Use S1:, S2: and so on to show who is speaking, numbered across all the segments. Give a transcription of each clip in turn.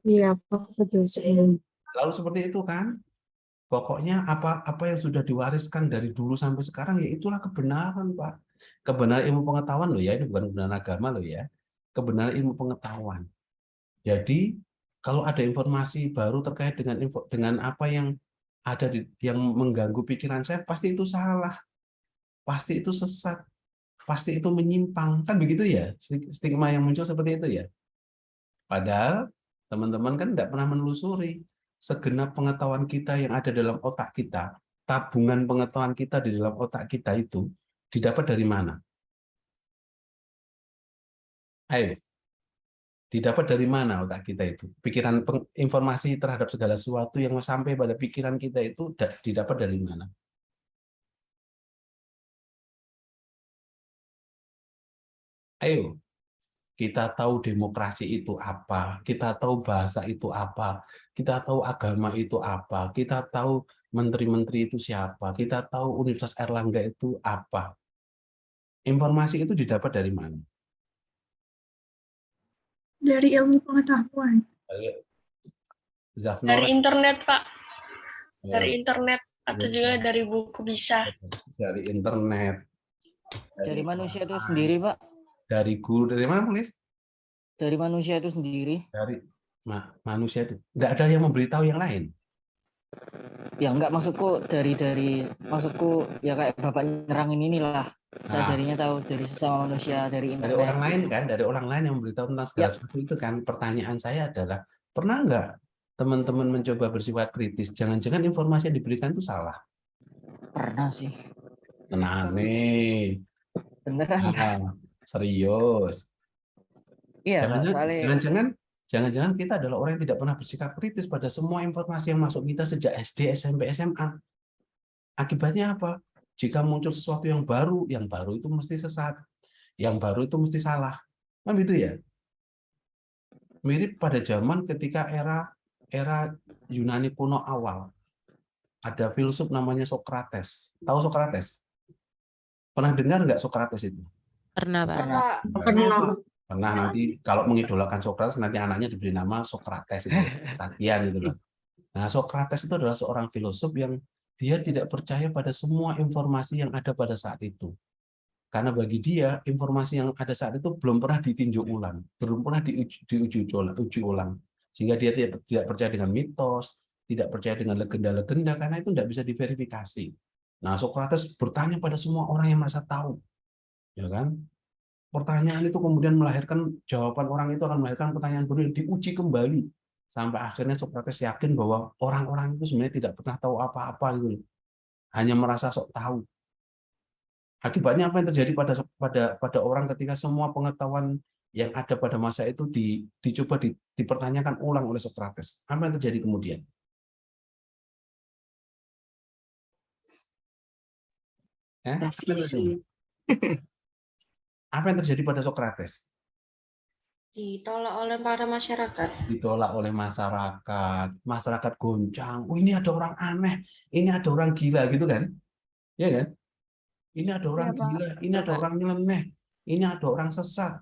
S1: Iya, Pak, betul sih.
S2: Lalu seperti itu kan. Pokoknya apa yang sudah diwariskan dari dulu sampai sekarang ya itulah kebenaran, Pak. Kebenaran ilmu pengetahuan loh ya, ini bukan kebenaran agama loh ya. Kebenaran ilmu pengetahuan. Jadi kalau ada informasi baru terkait dengan apa yang ada yang mengganggu pikiran saya, pasti itu salah, pasti itu sesat, pasti itu menyimpang, kan begitu ya? Stigma yang muncul seperti itu ya. Padahal teman-teman kan tidak pernah menelusuri segenap pengetahuan kita yang ada dalam otak kita, tabungan pengetahuan kita di dalam otak kita itu didapat dari mana? Ayo, didapat dari mana otak kita itu? Pikiran informasi terhadap segala sesuatu yang sampai pada pikiran kita itu didapat dari mana? Ayo, kita tahu demokrasi itu apa, kita tahu bahasa itu apa, kita tahu agama itu apa, kita tahu menteri-menteri itu siapa, kita tahu Universitas Airlangga itu apa. Informasi itu didapat dari mana?
S1: Dari ilmu pengetahuan.
S3: Dari
S2: Zafnora,
S3: internet, Pak. Dari
S2: ya,
S3: internet atau juga dari buku bisa.
S2: dari internet,
S4: Dari manusia itu sendiri, Pak.
S2: dari guru, dari mana tulis?
S4: Dari manusia itu sendiri.
S2: Dari manusia itu. Nggak ada yang memberitahu yang lain.
S4: Ya enggak, maksudku ya kayak Bapak nyerangin inilah. Saya
S2: Nah,
S4: darinya tahu dari sesama manusia, dari
S2: dari
S4: internet.
S2: orang lain kan, dari orang lain yang memberitahu tentang segala
S4: Ya.
S2: sesuatu itu kan. Pertanyaan saya adalah, pernah nggak teman-teman mencoba bersifat kritis? Jangan-jangan informasi yang diberikan itu salah.
S4: Pernah sih.
S2: Tenang nih.
S4: Beneran.
S2: Serius.
S4: Iya, Pak, soalnya
S2: Jangan-jangan kita adalah orang yang tidak pernah bersikap kritis pada semua informasi yang masuk kita sejak SD, SMP, SMA. Akibatnya apa? Jika muncul sesuatu yang baru itu mesti sesat, yang baru itu mesti salah. Kan gitu ya? Mirip pada zaman ketika era Yunani kuno awal. Ada filsuf namanya Sokrates. Tahu Sokrates? Pernah dengar nggak Sokrates itu?
S5: Pernah, Pak.
S2: Pernah, nanti kalau mengidolakan Sokrates nanti anaknya diberi nama Sokrates itu, Tatian itu loh. Nah, Sokrates itu adalah seorang filosof yang dia tidak percaya pada semua informasi yang ada pada saat itu. Karena bagi dia, informasi yang ada saat itu belum pernah ditinjau ulang, belum pernah diuji ulang. Sehingga dia tidak percaya dengan mitos, tidak percaya dengan legenda-legenda, karena itu tidak bisa diverifikasi. Nah, Sokrates bertanya pada semua orang yang merasa tahu. Ya kan? Pertanyaan itu kemudian melahirkan, jawaban orang itu akan melahirkan pertanyaan baru yang diuji kembali. Sampai akhirnya Sokrates yakin bahwa orang-orang itu sebenarnya tidak pernah tahu apa-apa gitu. Hanya merasa sok tahu. Akibatnya apa yang terjadi pada orang ketika semua pengetahuan yang ada pada masa itu dicoba dipertanyakan ulang oleh Sokrates? Apa yang terjadi kemudian? Apa yang terjadi pada Sokrates?
S3: Ditolak oleh para masyarakat.
S2: Ditolak oleh masyarakat. Masyarakat goncang. Oh, ini ada orang aneh. Ini ada orang gila gitu kan? Ya kan? Ini ada orang gila. Ini ada orang nyeleneh. Ini ada orang sesat.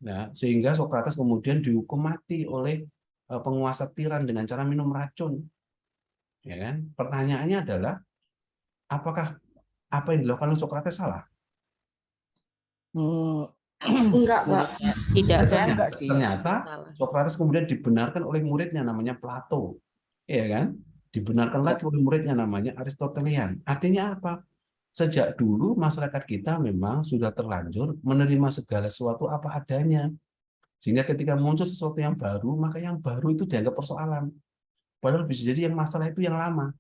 S2: Nah, sehingga Sokrates kemudian dihukum mati oleh penguasa tiran dengan cara minum racun. Ya kan? Pertanyaannya adalah, apakah apa yang dilakukan oleh Sokrates salah?
S3: Enggak, Pak.
S5: Tidak.
S4: Saya enggak sih.
S2: Ternyata Sokrates kemudian dibenarkan oleh muridnya namanya Plato. Ya kan? Dibenarkan lagi oleh muridnya namanya Aristotelian. Artinya apa? Sejak dulu masyarakat kita memang sudah terlanjur menerima segala sesuatu apa adanya. Sehingga ketika muncul sesuatu yang baru, maka yang baru itu dianggap persoalan. Padahal bisa jadi yang masalah itu yang lama.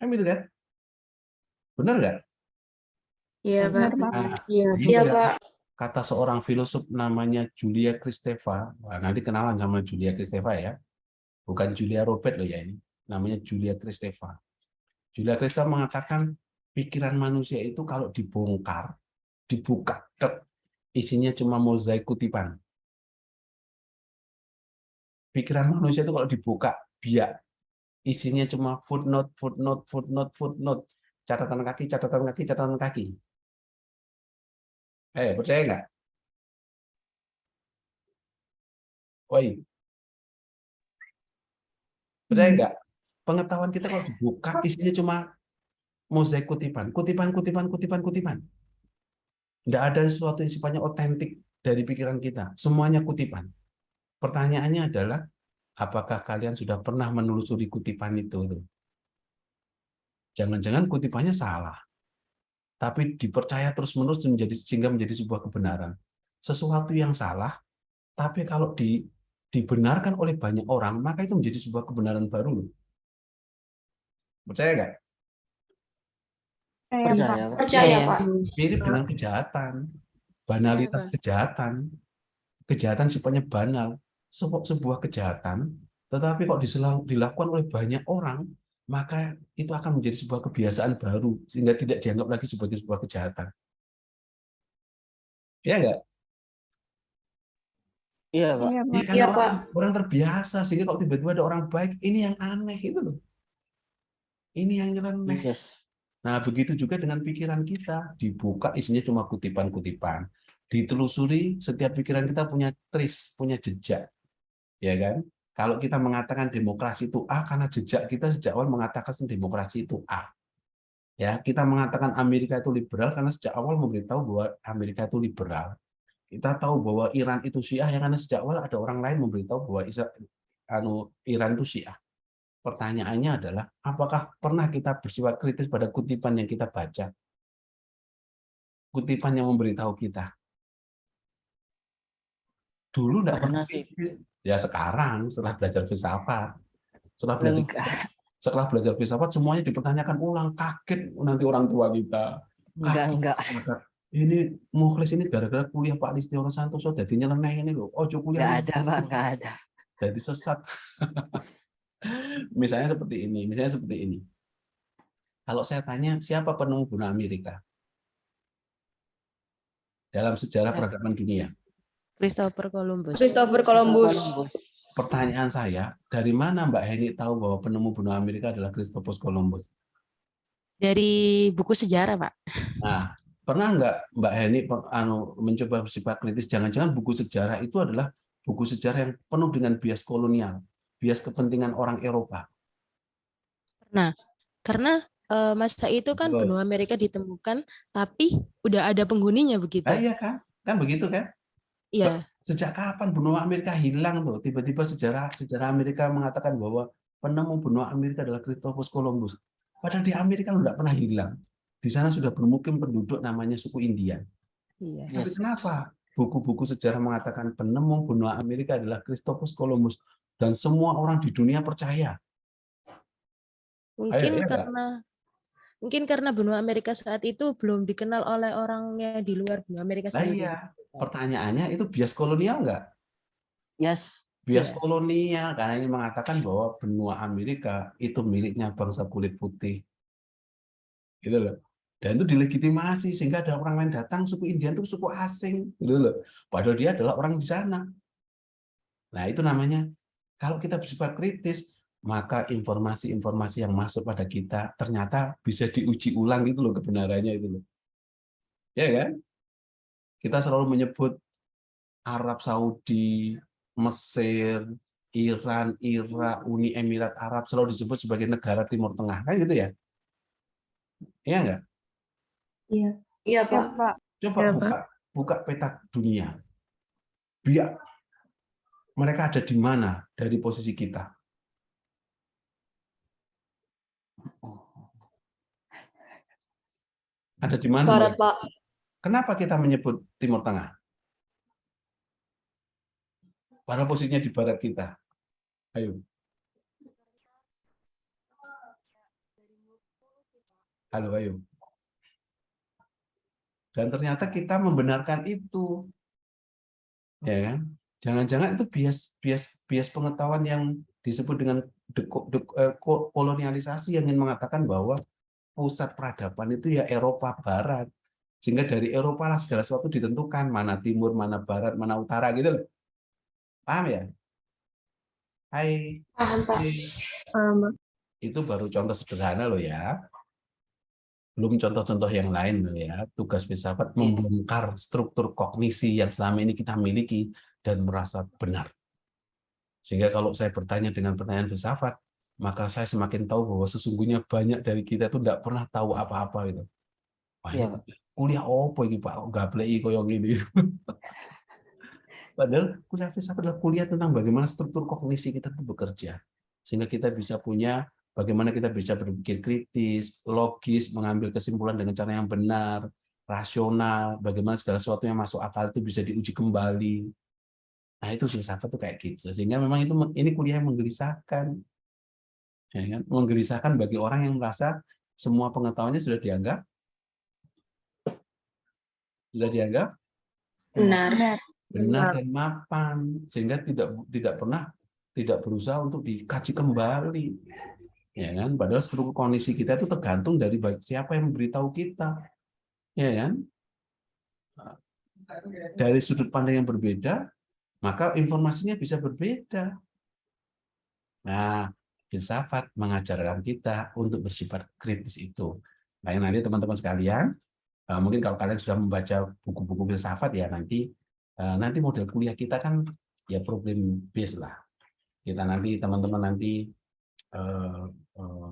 S2: Kan gitu kan? Benar nggak?
S1: Iya, Pak.
S2: Nah,
S1: Iya,
S3: Iya, Pak.
S2: kata seorang filosof namanya Julia Kristeva, nanti kenalan sama Julia Kristeva ya, bukan Julia Robert loh ya ini, namanya Julia Kristeva. Julia Kristeva mengatakan pikiran manusia itu kalau dibongkar, dibuka, isinya cuma mozaik kutipan. Pikiran manusia itu kalau dibuka, biak, isinya cuma footnote, footnote, footnote, footnote, catatan kaki, catatan kaki, catatan kaki. Percaya nggak? Woi, Percaya nggak? Pengetahuan kita kalau dibuka isinya cuma mozaik kutipan. Nggak ada sesuatu yang sifatnya otentik dari pikiran kita. Semuanya kutipan. Pertanyaannya adalah, apakah kalian sudah pernah menelusuri kutipan itu? Jangan-jangan kutipannya salah, tapi dipercaya terus-menerus sehingga menjadi sebuah kebenaran. Sesuatu yang salah, tapi kalau dibenarkan oleh banyak orang, maka itu menjadi sebuah kebenaran baru. Percaya nggak?
S4: Percaya, Pak.
S3: Percaya, Pak.
S2: Mirip dengan kejahatan, banalitas kejahatan. Kejahatan sifatnya banal, sebuah kejahatan, tetapi kok dilakukan oleh banyak orang, maka itu akan menjadi sebuah kebiasaan baru, sehingga tidak dianggap lagi sebagai sebuah kejahatan. Iya nggak?
S4: Iya, Pak.
S2: Iya, karena
S3: Iya, Pak.
S2: orang terbiasa, sehingga kalau tiba-tiba ada orang baik, ini yang aneh itu loh. Ini yang nyeleneh.
S4: Yes.
S2: Nah, begitu juga dengan pikiran kita, dibuka isinya cuma kutipan-kutipan. Ditelusuri, setiap pikiran kita punya trace, punya jejak. Ya kan? Kalau kita mengatakan demokrasi itu A, karena jejak kita sejak awal mengatakan demokrasi itu A. Ya, kita mengatakan Amerika itu liberal karena sejak awal memberitahu bahwa Amerika itu liberal. Kita tahu bahwa Iran itu Syiah ya karena sejak awal ada orang lain memberitahu bahwa Iran itu Syiah. Pertanyaannya adalah, apakah pernah kita bersifat kritis pada kutipan yang kita baca? Kutipan yang memberitahu kita. Dulu enggak pernah
S4: sih.
S2: kritis. Ya sekarang, setelah belajar filsafat. Setelah belajar filsafat, semuanya dipertanyakan ulang, kaget nanti orang tua kita.
S4: Enggak.
S2: Ini Mukhlis ini gara-gara kuliah Pak Listio Santoso jadi nyeleneh ini loh. Oh, kuliah.
S4: Enggak ada, Pak, enggak ada.
S2: Jadi sesat. Misalnya seperti ini. Kalau saya tanya, siapa penemu benua Amerika dalam sejarah peradaban dunia?
S5: Christopher Columbus.
S2: Pertanyaan saya, dari mana Mbak Heni tahu bahwa penemu benua Amerika adalah Christopher Columbus?
S5: Dari buku sejarah, Pak.
S2: Nah, pernah nggak Mbak Heni mencoba bersifat kritis? Jangan-jangan buku sejarah itu adalah buku sejarah yang penuh dengan bias kolonial, bias kepentingan orang Eropa.
S5: Nah, karena masa itu kan benua Amerika ditemukan, tapi udah ada penghuninya begitu.
S2: Iya kan? Kan begitu kan?
S5: Iya.
S2: Sejak kapan benua Amerika hilang tuh? Tiba-tiba sejarah Amerika mengatakan bahwa penemu benua Amerika adalah Christopher Columbus. Padahal di Amerika nggak pernah hilang. Di sana sudah bermukim penduduk namanya suku Indian.
S5: Iya.
S2: Tapi kenapa buku-buku sejarah mengatakan penemu benua Amerika adalah Christopher Columbus dan semua orang di dunia percaya?
S5: Mungkin karena benua Amerika saat itu belum dikenal oleh orangnya di luar benua Amerika sendiri.
S2: Iya. Pertanyaannya itu bias kolonial nggak?
S4: Yes.
S2: Bias kolonial, karena ini mengatakan bahwa benua Amerika itu miliknya bangsa kulit putih. Gitu loh. Dan itu dilegitimasi sehingga ada orang lain datang, suku Indian itu suku asing, gitu loh. Padahal dia adalah orang di sana. Nah, itu namanya kalau kita bersifat kritis, maka informasi-informasi yang masuk pada kita ternyata bisa diuji ulang gitu loh kebenarannya itu loh. Ya kan? Kita selalu menyebut Arab Saudi, Mesir, Iran, Irak, Uni Emirat Arab selalu disebut sebagai negara Timur Tengah, kan gitu ya? Iya nggak?
S3: Iya, Pak.
S2: Coba buka peta dunia. Biar mereka ada di mana dari posisi kita? Ada di mana?
S3: Barat, Pak.
S2: Kenapa kita menyebut Timur Tengah? Padahal posisinya di barat kita. Ayo. Halo, ayo. Dan ternyata kita membenarkan itu. Ya kan? Jangan-jangan itu bias pengetahuan yang disebut dengan kolonialisasi yang ingin mengatakan bahwa pusat peradaban itu ya Eropa Barat. Sehingga dari Eropa lah segala sesuatu ditentukan, mana timur, mana barat, mana utara gitu loh. Paham ya? Hai.
S3: Paham, Pak.
S2: Itu baru contoh sederhana loh ya. Belum contoh-contoh yang lain loh ya. Tugas filsafat membongkar struktur kognisi yang selama ini kita miliki dan merasa benar. Sehingga kalau saya bertanya dengan pertanyaan filsafat, maka saya semakin tahu bahwa sesungguhnya banyak dari kita tuh tidak pernah tahu apa-apa gitu. Wah,
S4: Iya,
S2: ini
S4: Pak.
S2: kuliah apa ini Pak? Gapleki koyo ngene. Padahal kuliah filsafat adalah kuliah tentang bagaimana struktur kognisi kita itu bekerja. Sehingga kita bisa punya, bagaimana kita bisa berpikir kritis, logis, mengambil kesimpulan dengan cara yang benar, rasional, bagaimana segala sesuatu yang masuk akal itu bisa diuji kembali. Nah, itu filsafat itu kayak gitu. Sehingga memang ini kuliah yang menggelisahkan. Ya kan? Menggelisahkan bagi orang yang merasa semua pengetahuannya sudah dianggap
S3: Benar.
S2: benar dan mapan, sehingga tidak berusaha untuk dikaji kembali, ya kan? Padahal struktur kondisi kita itu tergantung dari siapa yang memberitahu kita, ya kan? Dari sudut pandang yang berbeda, maka informasinya bisa berbeda. Nah, filsafat mengajarkan kita untuk bersifat kritis itu. Nah, nanti teman-teman sekalian, mungkin kalau kalian sudah membaca buku-buku filsafat ya nanti model kuliah kita kan ya problem based lah. Kita nanti teman-teman nanti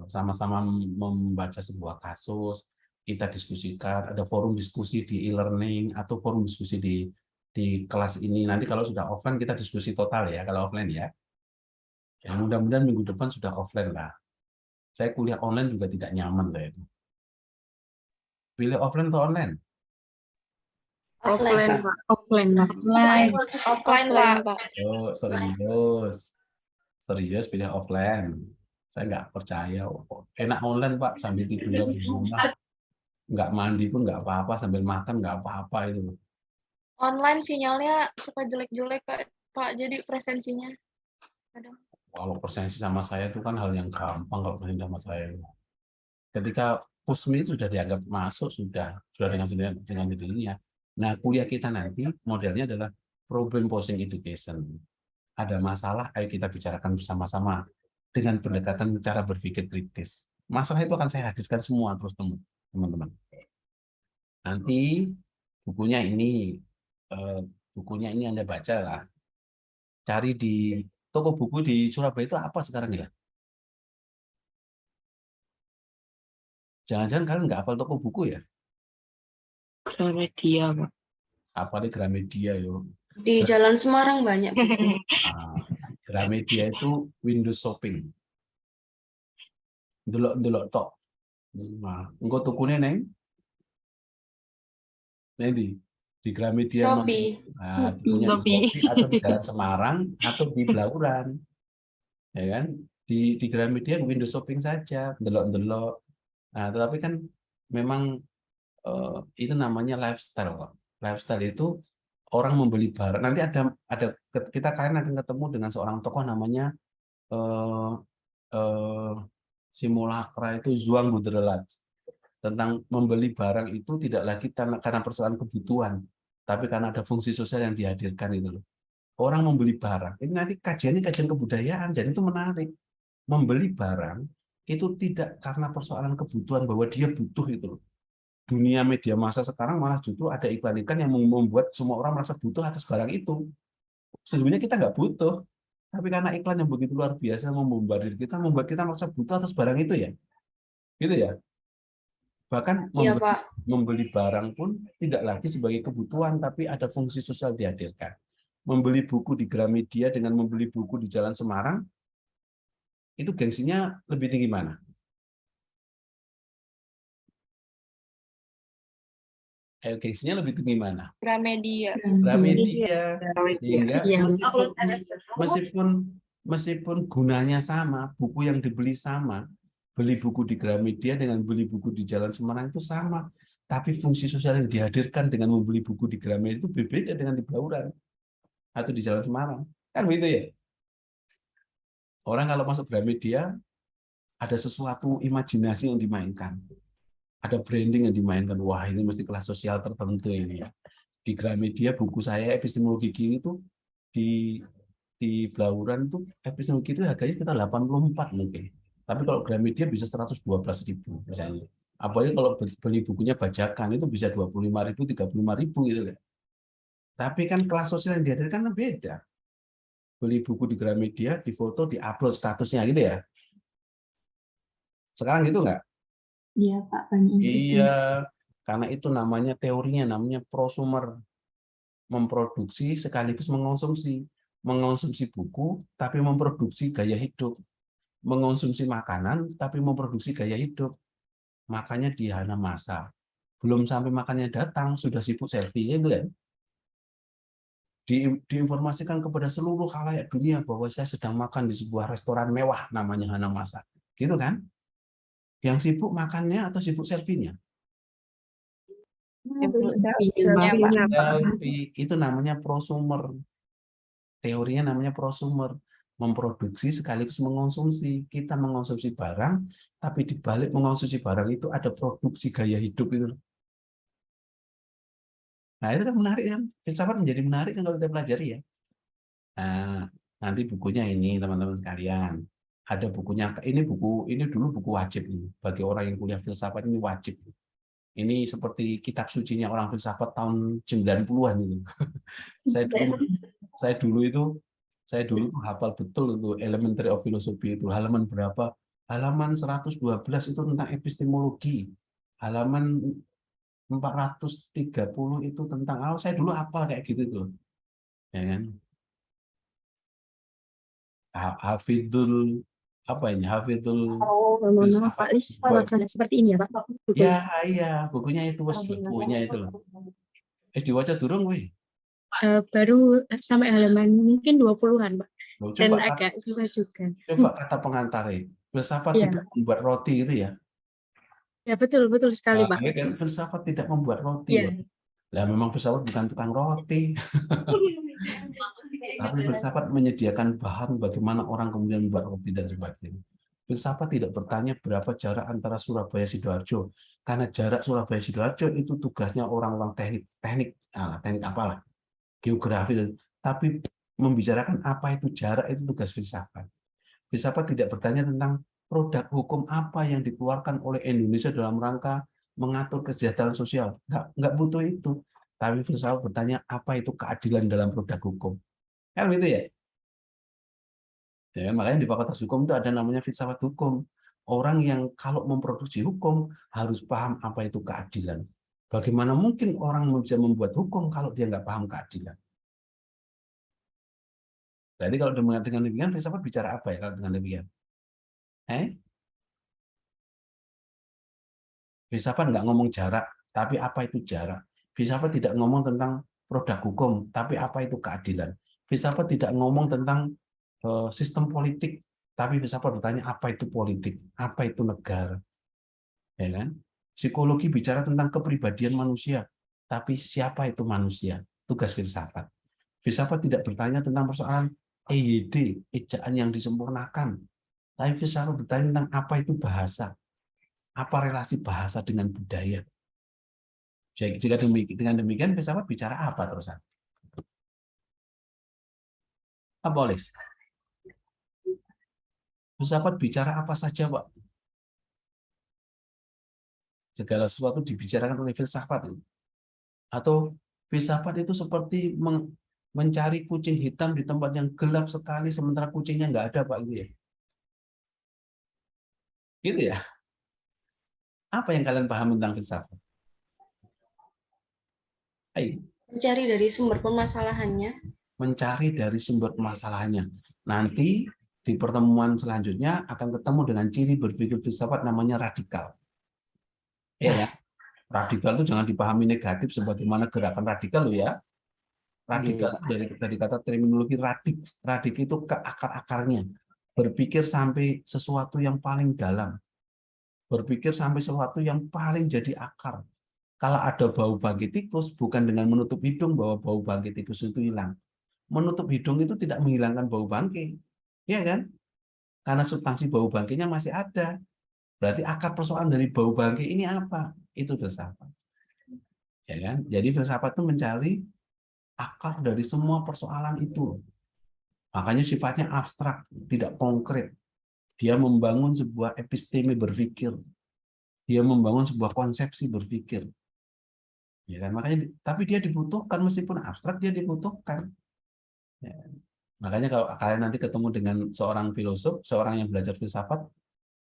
S2: sama-sama membaca sebuah kasus, kita diskusikan, ada forum diskusi di e-learning atau forum diskusi di kelas ini. Nanti kalau sudah offline kita diskusi total ya, kalau offline ya. Ya mudah-mudahan minggu depan sudah offline lah. Saya kuliah online juga tidak nyaman lah itu. Pilih offline atau online?
S1: Offline, Pak.
S3: Offline, Pak.
S2: Oh, serius pilih offline. Saya nggak percaya. Enak online Pak, sambil tiduran di rumah, nggak mandi pun nggak apa-apa, sambil makan nggak apa-apa itu.
S3: Online sinyalnya suka jelek-jelek, Pak. Jadi presensinya kadang.
S2: Kalau presensi sama saya itu kan hal yang gampang kalau presensi sama saya. Ketika PUSMI sudah dianggap masuk, sudah dengan sendirinya. Nah, kuliah kita nanti modelnya adalah problem posing education. Ada masalah, ayo kita bicarakan bersama-sama dengan pendekatan cara berpikir kritis. Masalah itu akan saya hadirkan semua terus teman-teman. Nanti bukunya ini Anda baca lah. Cari di toko buku di Surabaya itu apa sekarang ya? Jangan-jangan kalian nggak hafal toko buku ya?
S1: Gramedia, Pak.
S2: Apa nih Gramedia yo?
S3: Di Jalan Semarang banyak buku.
S2: Gramedia itu Windows shopping. Delok tok. Nah, engko tukune neng di Gramedia.
S3: Shopee.
S2: Nah, punya di Shopee atau di Jalan Semarang atau di Blauran. Ya kan? Di Gramedia Windows shopping saja, delok-delok. Nah, tetapi kan memang itu namanya lifestyle kok. Lifestyle itu orang membeli barang. Nanti kalian akan ketemu dengan seorang tokoh namanya simulacra itu Zhuang Baudrillard, tentang membeli barang itu tidak lagi karena persoalan kebutuhan, tapi karena ada fungsi sosial yang dihadirkan itu loh. Orang membeli barang. Ini nanti kajian kebudayaan dan itu menarik. Membeli barang itu tidak karena persoalan kebutuhan bahwa dia butuh itu loh. Dunia media massa sekarang malah justru ada iklan-iklan yang membuat semua orang merasa butuh atas barang itu. Sebenarnya kita nggak butuh, tapi karena iklan yang begitu luar biasa memombardir kita, membuat kita merasa butuh atas barang itu ya. Gitu ya. Bahkan membeli barang pun tidak lagi sebagai kebutuhan, tapi ada fungsi sosial dihadirkan. Membeli buku di Gramedia dengan membeli buku di Jalan Semarang, itu gengsinya lebih tinggi mana? Gengsinya lebih tinggi mana?
S3: Gramedia.
S2: Sehingga meskipun gunanya sama, buku yang dibeli sama, beli buku di Gramedia dengan beli buku di Jalan Semarang itu sama, tapi fungsi sosial yang dihadirkan dengan membeli buku di Gramedia itu berbeda dengan di Blauran atau di Jalan Semarang. Kan begitu ya? Orang kalau masuk Gramedia ada sesuatu imajinasi yang dimainkan. Ada branding yang dimainkan. Wah, ini mesti kelas sosial tertentu ini ya. Di Gramedia buku saya epistemologi kini itu di Blauran itu epistemologi itu harganya kita 84 mungkin. Tapi kalau Gramedia bisa 112.000 misalnya. Apalagi kalau beli bukunya bajakan itu bisa 25.000, 35.000 gitu kan. Tapi kan kelas sosial yang dihadirkan kan beda. Beli buku di Gramedia, difoto, diupload statusnya gitu ya. Sekarang gitu nggak?
S1: Iya, Pak, banyak yang gitu.
S2: Iya, karena itu namanya teorinya, namanya prosumer. Memproduksi sekaligus mengonsumsi. Mengonsumsi buku, tapi memproduksi gaya hidup. Mengonsumsi makanan, tapi memproduksi gaya hidup. Makanya di hana masa. Belum sampai makannya datang, sudah sibuk selfie, itu kan? Diinformasikan kepada seluruh khalayak dunia bahwa saya sedang makan di sebuah restoran mewah namanya hana masa. Gitu kan? Yang sibuk makannya atau sibuk selfie-nya?
S1: Selfie-nya, Pak.
S2: Selfie. Itu namanya prosumer. Teorinya namanya prosumer. Memproduksi sekaligus mengonsumsi. Kita mengonsumsi barang, tapi di balik mengonsumsi barang itu ada produksi gaya hidup itu. Nah, itu kan menarik kan? Filsafat menjadi menarik kan kalau kita pelajari ya. Nah, nanti bukunya ini teman-teman sekalian. Ada bukunya, ini dulu buku wajib ini. Bagi orang yang kuliah filsafat ini wajib. Ini seperti kitab sucinya orang filsafat tahun 90-an itu. Saya dulu hafal betul itu Elementary of Philosophy itu halaman berapa? Halaman 112 itu tentang epistemologi. Halaman 430 itu tentang saya dulu hafal kayak gitu tuh. Ya kan? Hafidul apa ini? Hafidul
S1: Pak Lis, seperti ini ya, Pak.
S2: Ya, iya, bukunya itu bukunya itu loh. Diwaca durung weh.
S1: Baru sampai halaman mungkin 20-an, Pak.
S2: Loh,
S1: Dan
S2: coba
S1: agak susah juga.
S2: coba kata pengantarnya. Filsafat
S1: Iya.
S2: tidak membuat roti itu ya.
S1: Ya, betul sekali, Pak.
S2: Ya kan, filsafat tidak membuat roti.
S1: Iya.
S2: Loh. Lah memang filsafat bukan tukang roti. Tapi filsafat menyediakan bahan bagaimana orang kemudian membuat roti dan sebagainya. Filsafat tidak bertanya berapa jarak antara Surabaya Sidoarjo, karena jarak Surabaya Sidoarjo itu tugasnya orang-orang teknik apalah, geografi, tapi membicarakan apa itu jarak itu tugas filsafat. Filsafat tidak bertanya tentang produk hukum apa yang dikeluarkan oleh Indonesia dalam rangka mengatur kesejahteraan sosial. Nggak butuh itu. Tapi filsafat bertanya apa itu keadilan dalam produk hukum. Kan gitu ya? Ya, makanya di Fakultas Hukum itu ada namanya filsafat hukum. Orang yang kalau memproduksi hukum harus paham apa itu keadilan. Bagaimana mungkin orang bisa membuat hukum kalau dia nggak paham keadilan? Jadi kalau dengan demikian filsafat bicara apa ya kalau dengan demikian? Filsafat nggak ngomong jarak, tapi apa itu jarak? Filsafat tidak ngomong tentang produk hukum, tapi apa itu keadilan? Filsafat tidak ngomong tentang sistem politik, tapi filsafat bertanya apa itu politik, apa itu negara, ya kan? Psikologi bicara tentang kepribadian manusia, tapi siapa itu manusia? Tugas filsafat. Filsafat tidak bertanya tentang persoalan EYD, ejaan yang disempurnakan, tapi filsafat bertanya tentang apa itu bahasa, apa relasi bahasa dengan budaya. Jika dengan demikian filsafat bicara apa terusan? Apa Olis? Filsafat bicara apa saja, Pak? Segala sesuatu dibicarakan oleh filsafat. Atau filsafat itu seperti mencari kucing hitam di tempat yang gelap sekali, sementara kucingnya nggak ada, Pak. Gitu ya? Apa yang kalian paham tentang filsafat? Ayo.
S3: Mencari dari sumber permasalahannya.
S2: Mencari dari sumber permasalahannya. Nanti di pertemuan selanjutnya akan ketemu dengan ciri berpikir filsafat namanya radikal. Ya, radikal itu jangan dipahami negatif sebagaimana gerakan radikal loh ya. Radikal dari kata terminologi radik. Radik itu ke akar-akarnya. Berpikir sampai sesuatu yang paling dalam. Berpikir sampai sesuatu yang paling jadi akar. Kalau ada bau bangkai tikus, bukan dengan menutup hidung bahwa bau bangkai tikus itu hilang. Menutup hidung itu tidak menghilangkan bau bangkai. Ya kan? Karena substansi bau bangkainya masih ada. Berarti akar persoalan dari bau bangkai ini apa? Itu filsafat. Ya kan? Jadi filsafat itu mencari akar dari semua persoalan itu. Makanya sifatnya abstrak, tidak konkret. Dia membangun sebuah episteme berpikir. Dia membangun sebuah konsepsi berpikir. Ya kan? Makanya tapi dia dibutuhkan meskipun abstrak dia dibutuhkan. Ya. Makanya kalau kalian nanti ketemu dengan seorang filosof, seorang yang belajar filsafat,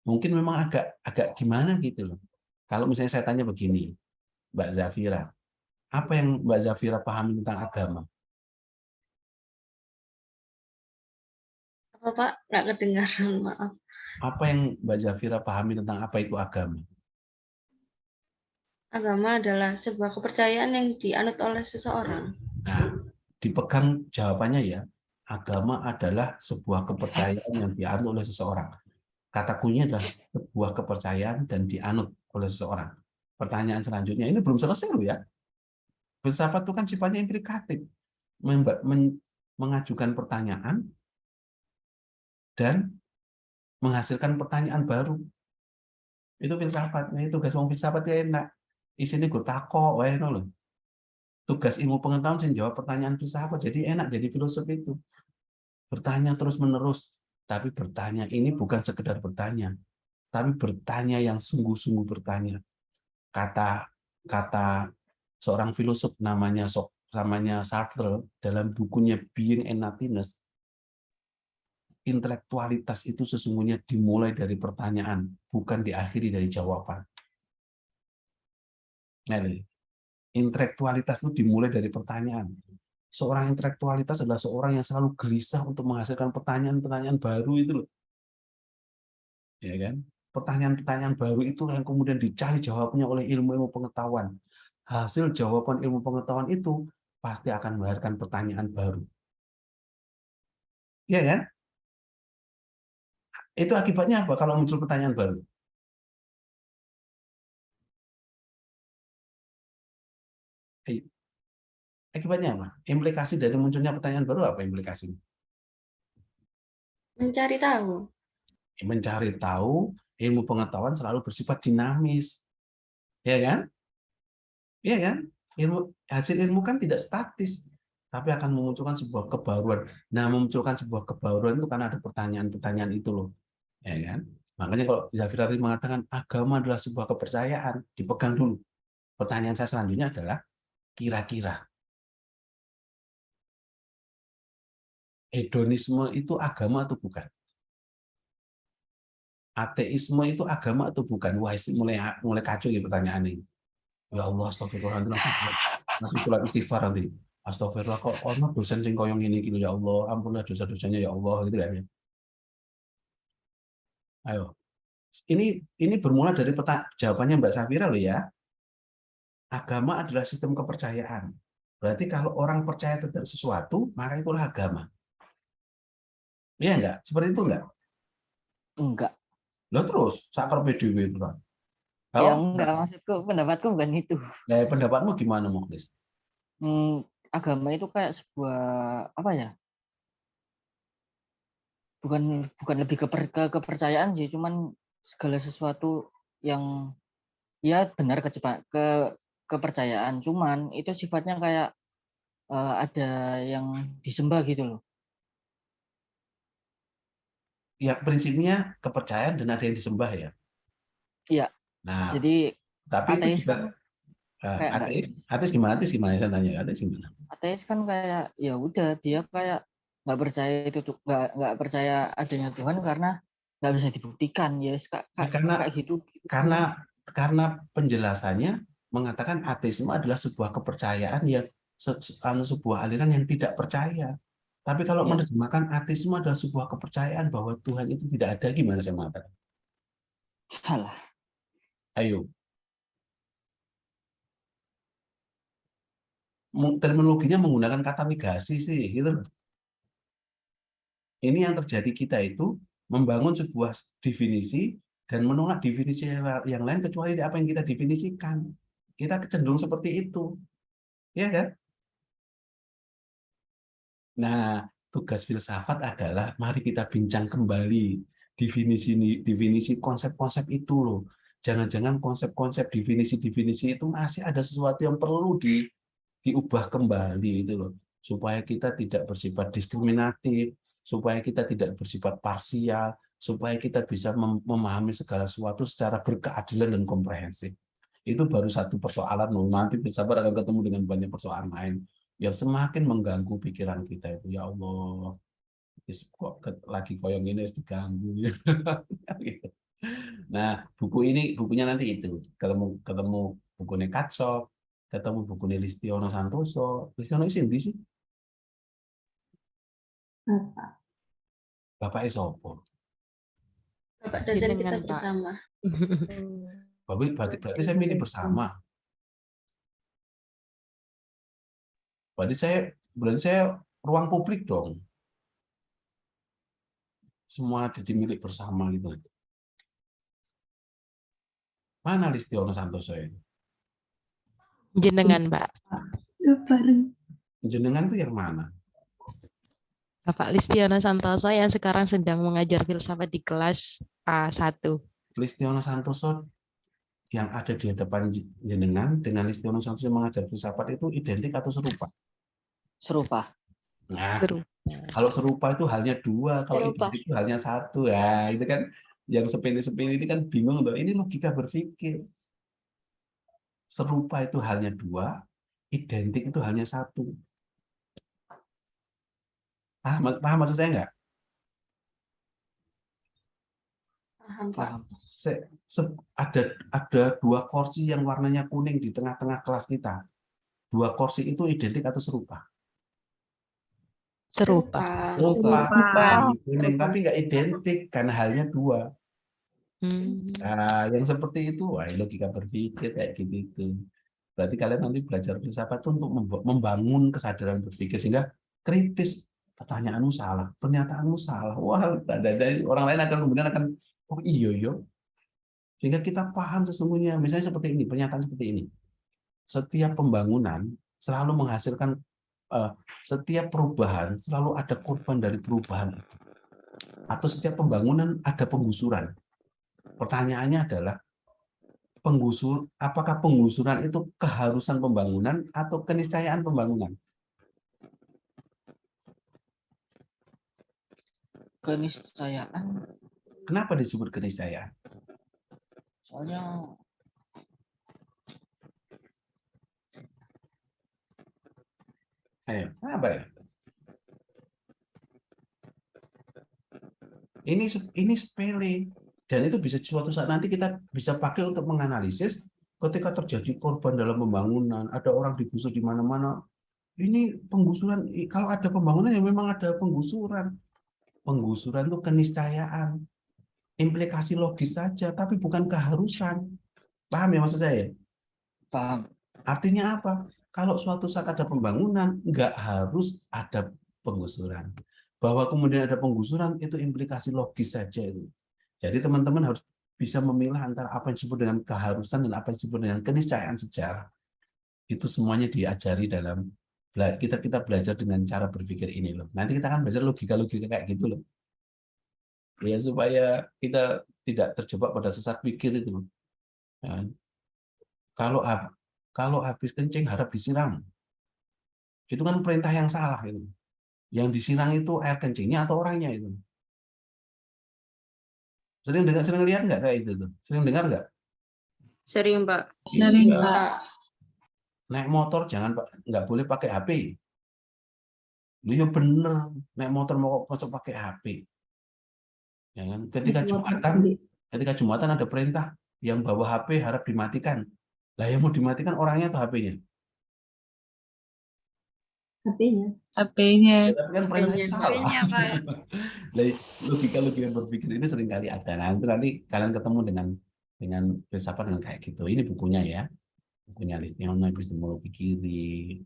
S2: Mungkin memang agak gimana gitu loh. Kalau misalnya saya tanya begini, Mbak Zafira, apa yang Mbak Zafira pahami tentang agama?
S3: Apa Pak? Nggak kedengaran, maaf.
S2: Apa yang Mbak Zafira pahami tentang apa itu agama?
S3: Agama adalah sebuah kepercayaan yang dianut oleh seseorang.
S2: Nah, dipegang jawabannya ya, agama adalah sebuah kepercayaan yang dianut oleh seseorang. Kata kuncinya adalah sebuah kepercayaan dan dianut oleh seseorang. Pertanyaan selanjutnya, ini belum selesai loh ya. Filsafat itu kan sifatnya implikatif, mengajukan pertanyaan dan menghasilkan pertanyaan baru. Itu filsafat. Nah, itu tugas filsafat ya enak. Isinya gue takok, wae loh. Tugas ilmu pengetahuan sih jawab pertanyaan filsafat. Jadi enak jadi filosof itu. Bertanya terus-menerus. Tapi bertanya ini bukan sekedar bertanya, tapi bertanya yang sungguh-sungguh bertanya. Kata seorang filosof namanya Sartre dalam bukunya Being and Nothingness, intelektualitas itu sesungguhnya dimulai dari pertanyaan, bukan diakhiri dari jawaban. Nah, intelektualitas itu dimulai dari pertanyaan. Seorang intelektualitas adalah seorang yang selalu gelisah untuk menghasilkan pertanyaan-pertanyaan baru itu loh. Ya kan? Pertanyaan-pertanyaan baru itulah yang kemudian dicari jawabnya oleh ilmu-ilmu pengetahuan. Hasil jawaban ilmu pengetahuan itu pasti akan melahirkan pertanyaan baru. Ya kan? Itu akibatnya apa kalau muncul pertanyaan baru? Akibatnya apa? Implikasi dari munculnya pertanyaan baru apa implikasinya?
S3: Mencari tahu.
S2: Mencari tahu, ilmu pengetahuan selalu bersifat dinamis. Ya kan? Ya kan? Hasil ilmu kan tidak statis, tapi akan memunculkan sebuah kebaruan. Nah, memunculkan sebuah kebaruan itu karena ada pertanyaan-pertanyaan itu loh. Ya kan? Makanya kalau Zafira mengatakan agama adalah sebuah kepercayaan, dipegang dulu. Pertanyaan saya selanjutnya adalah, kira-kira hedonisme itu agama atau bukan? Ateisme itu agama atau bukan? Wah, mulai kacau ya pertanyaan ini. Ya Allah, astagfirullah, nanti sholat istighfar nanti. Astagfirullah, kok ono dosen sing koyo ngene iki ya Allah, ampunlah dosa-dosanya ya Allah, gitu kan ya. Ayo. Ini bermula dari jawabannya Mbak Safira loh ya. Agama adalah sistem kepercayaan. Berarti kalau orang percaya terhadap sesuatu, maka itulah agama. Iya enggak? Seperti itu enggak?
S4: Enggak.
S2: Loh terus, sakar PDW itu kan.
S4: Ya
S2: Kalau
S4: enggak, maksudku pendapatku bukan itu.
S2: pendapatmu gimana, Mukhlis?
S4: Agama itu kayak sebuah apa ya? Bukan lebih ke kepercayaan sih, cuman segala sesuatu yang ya benar kepercayaan, cuman itu sifatnya kayak ada yang disembah gitu loh.
S2: Ya prinsipnya kepercayaan dan ada yang disembah ya.
S4: Iya.
S2: Nah,
S4: Jadi
S2: tapi itu
S4: ateis
S2: juga
S4: kan kayak enggak.
S2: ateis gimana? Ateis gimana? Saya tanya, ateis gimana?
S4: Ateis kan kayak ya udah dia kayak nggak percaya itu tuh nggak percaya adanya Tuhan karena nggak bisa dibuktikan ya yes, kayak gitu.
S2: Karena penjelasannya mengatakan ateisme adalah sebuah kepercayaan yang sebuah aliran yang tidak percaya. Tapi kalau
S4: Ya,
S2: menerjemahkan ateisme adalah sebuah kepercayaan bahwa Tuhan itu tidak ada, gimana saya mengatakan?
S4: salah.
S2: Ayo. Terminologinya menggunakan kata negasi sih, gitu loh. Ini yang terjadi kita itu membangun sebuah definisi dan menolak definisi yang lain kecuali apa yang kita definisikan. Kita cenderung seperti itu. Ya kan? Nah, tugas filsafat adalah mari kita bincang kembali definisi konsep-konsep itu loh. Jangan-jangan konsep-konsep definisi-definisi itu masih ada sesuatu yang perlu diubah kembali itu loh. Supaya kita tidak bersifat diskriminatif, supaya kita tidak bersifat parsial, supaya kita bisa memahami segala sesuatu secara berkeadilan dan komprehensif. Itu baru satu persoalan, nanti filsafat akan ketemu dengan banyak persoalan lain yang semakin mengganggu pikiran kita itu. Ya Allah, kok lagi koyong ini diganggu. Gitu. Nah, bukunya nanti itu. Ketemu bukunya Katsop, ketemu bukunya Listiono Santoso. Listiono itu endi sih? Bapak Sopo.
S3: Bapak dosen kita
S5: Jenengan, Pak.
S3: bersama.
S2: Berarti saya milih bersama. Berarti saya ruang publik dong. Semua dimiliki bersama gitu. Mana Listiono Santoso ini?
S5: Jenengan, Pak.
S2: Jenengan itu yang mana?
S5: Bapak Listiono Santoso yang sekarang sedang mengajar filsafat di kelas A1.
S2: Listiono Santoso yang ada di hadapan jenengan dengan Listiono Santoso yang mengajar filsafat itu identik atau serupa?
S4: Serupa.
S2: Nah,
S5: Seru.
S2: kalau serupa itu halnya dua, kalau
S3: Serupa.
S2: identik itu halnya satu. Ya, itu kan yang sepele-sepele ini kan bingung loh. Ini logika berpikir. Serupa itu halnya dua, identik itu halnya satu. Paham maksud saya nggak?
S3: Paham, Pak.
S4: Paham.
S2: Ada dua kursi yang warnanya kuning di tengah-tengah kelas kita. Dua kursi itu identik atau serupa?
S5: Serupa.
S2: Serupa. Kuning, tapi nggak identik karena halnya dua. Nah, yang seperti itu, wah, logika berpikir kayak gitu. Berarti kalian nanti belajar filsafat itu untuk membangun kesadaran berpikir sehingga kritis. Pertanyaanmu salah, pernyataanmu salah. Wah, orang lain kemudian akan, oh iya. Sehingga kita paham sesungguhnya. Misalnya seperti ini, pernyataan seperti ini. Setiap pembangunan selalu menghasilkan, setiap perubahan selalu ada korban dari perubahan. Atau setiap pembangunan ada penggusuran. Pertanyaannya adalah, apakah penggusuran itu keharusan pembangunan atau keniscayaan pembangunan?
S4: Keniscayaan.
S2: Kenapa disebut keniscayaan?
S4: Soalnya
S2: Apa ya? Ini sepele, dan itu bisa suatu saat nanti kita bisa pakai untuk menganalisis ketika terjadi korban dalam pembangunan, ada orang digusur di mana-mana. Ini penggusuran, kalau ada pembangunan ya memang ada penggusuran. Penggusuran itu keniscayaan, implikasi logis saja, tapi bukan keharusan. Paham ya maksud saya?
S4: paham.
S2: Artinya apa? Kalau suatu saat ada pembangunan, nggak harus ada penggusuran. Bahwa kemudian ada penggusuran, itu implikasi logis saja. Jadi teman-teman harus bisa memilah antara apa yang disebut dengan keharusan dan apa yang disebut dengan keniscayaan sejarah. Itu semuanya diajari dalam, kita belajar dengan cara berpikir ini loh. Nanti kita akan belajar logika-logika kayak gitu loh. Ya, supaya kita tidak terjebak pada sesat pikir itu loh. Ya. Kalau habis kencing harap disiram. Itu kan perintah yang salah itu. Yang disiram itu air kencingnya atau orangnya itu. Sering lihat nggak kayak itu tuh? Sering dengar nggak?
S3: Sering, Pak.
S1: Sering,
S2: Iya.
S1: Pak.
S2: Naik motor nggak boleh pakai HP. Lu ya bener, naik motor mau pakai HP. Ya kan? Ketika Jumatan ada perintah yang bawa HP harap dimatikan. Lah yang mau dimatikan orangnya atau HP-nya?
S1: HP-nya.
S2: Ya, tapi kan perintahnya salah. Logika berpikir ini seringkali ada. Nah, nanti kalian ketemu dengan filsafat dengan kayak gitu. Ini bukunya ya. Bukunya Listiono Epistemologi Kiri.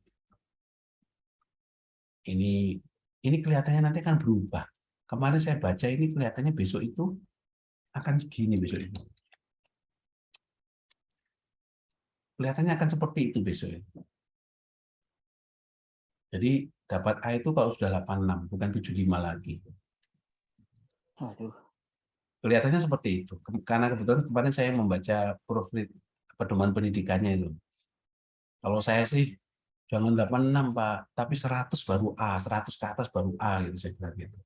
S2: Ini kelihatannya nanti akan berubah. Kemarin saya baca ini kelihatannya besok itu akan gini besok itu. Kelihatannya akan seperti itu besok. Jadi dapat A itu kalau sudah 86, bukan 75 lagi.
S4: Waduh.
S2: Kelihatannya seperti itu. Karena kebetulan kemarin saya membaca profil pedoman pendidikannya itu. Kalau saya sih jangan 86, Pak, tapi 100 baru A, 100 ke atas baru A gitu saya bilang gitu.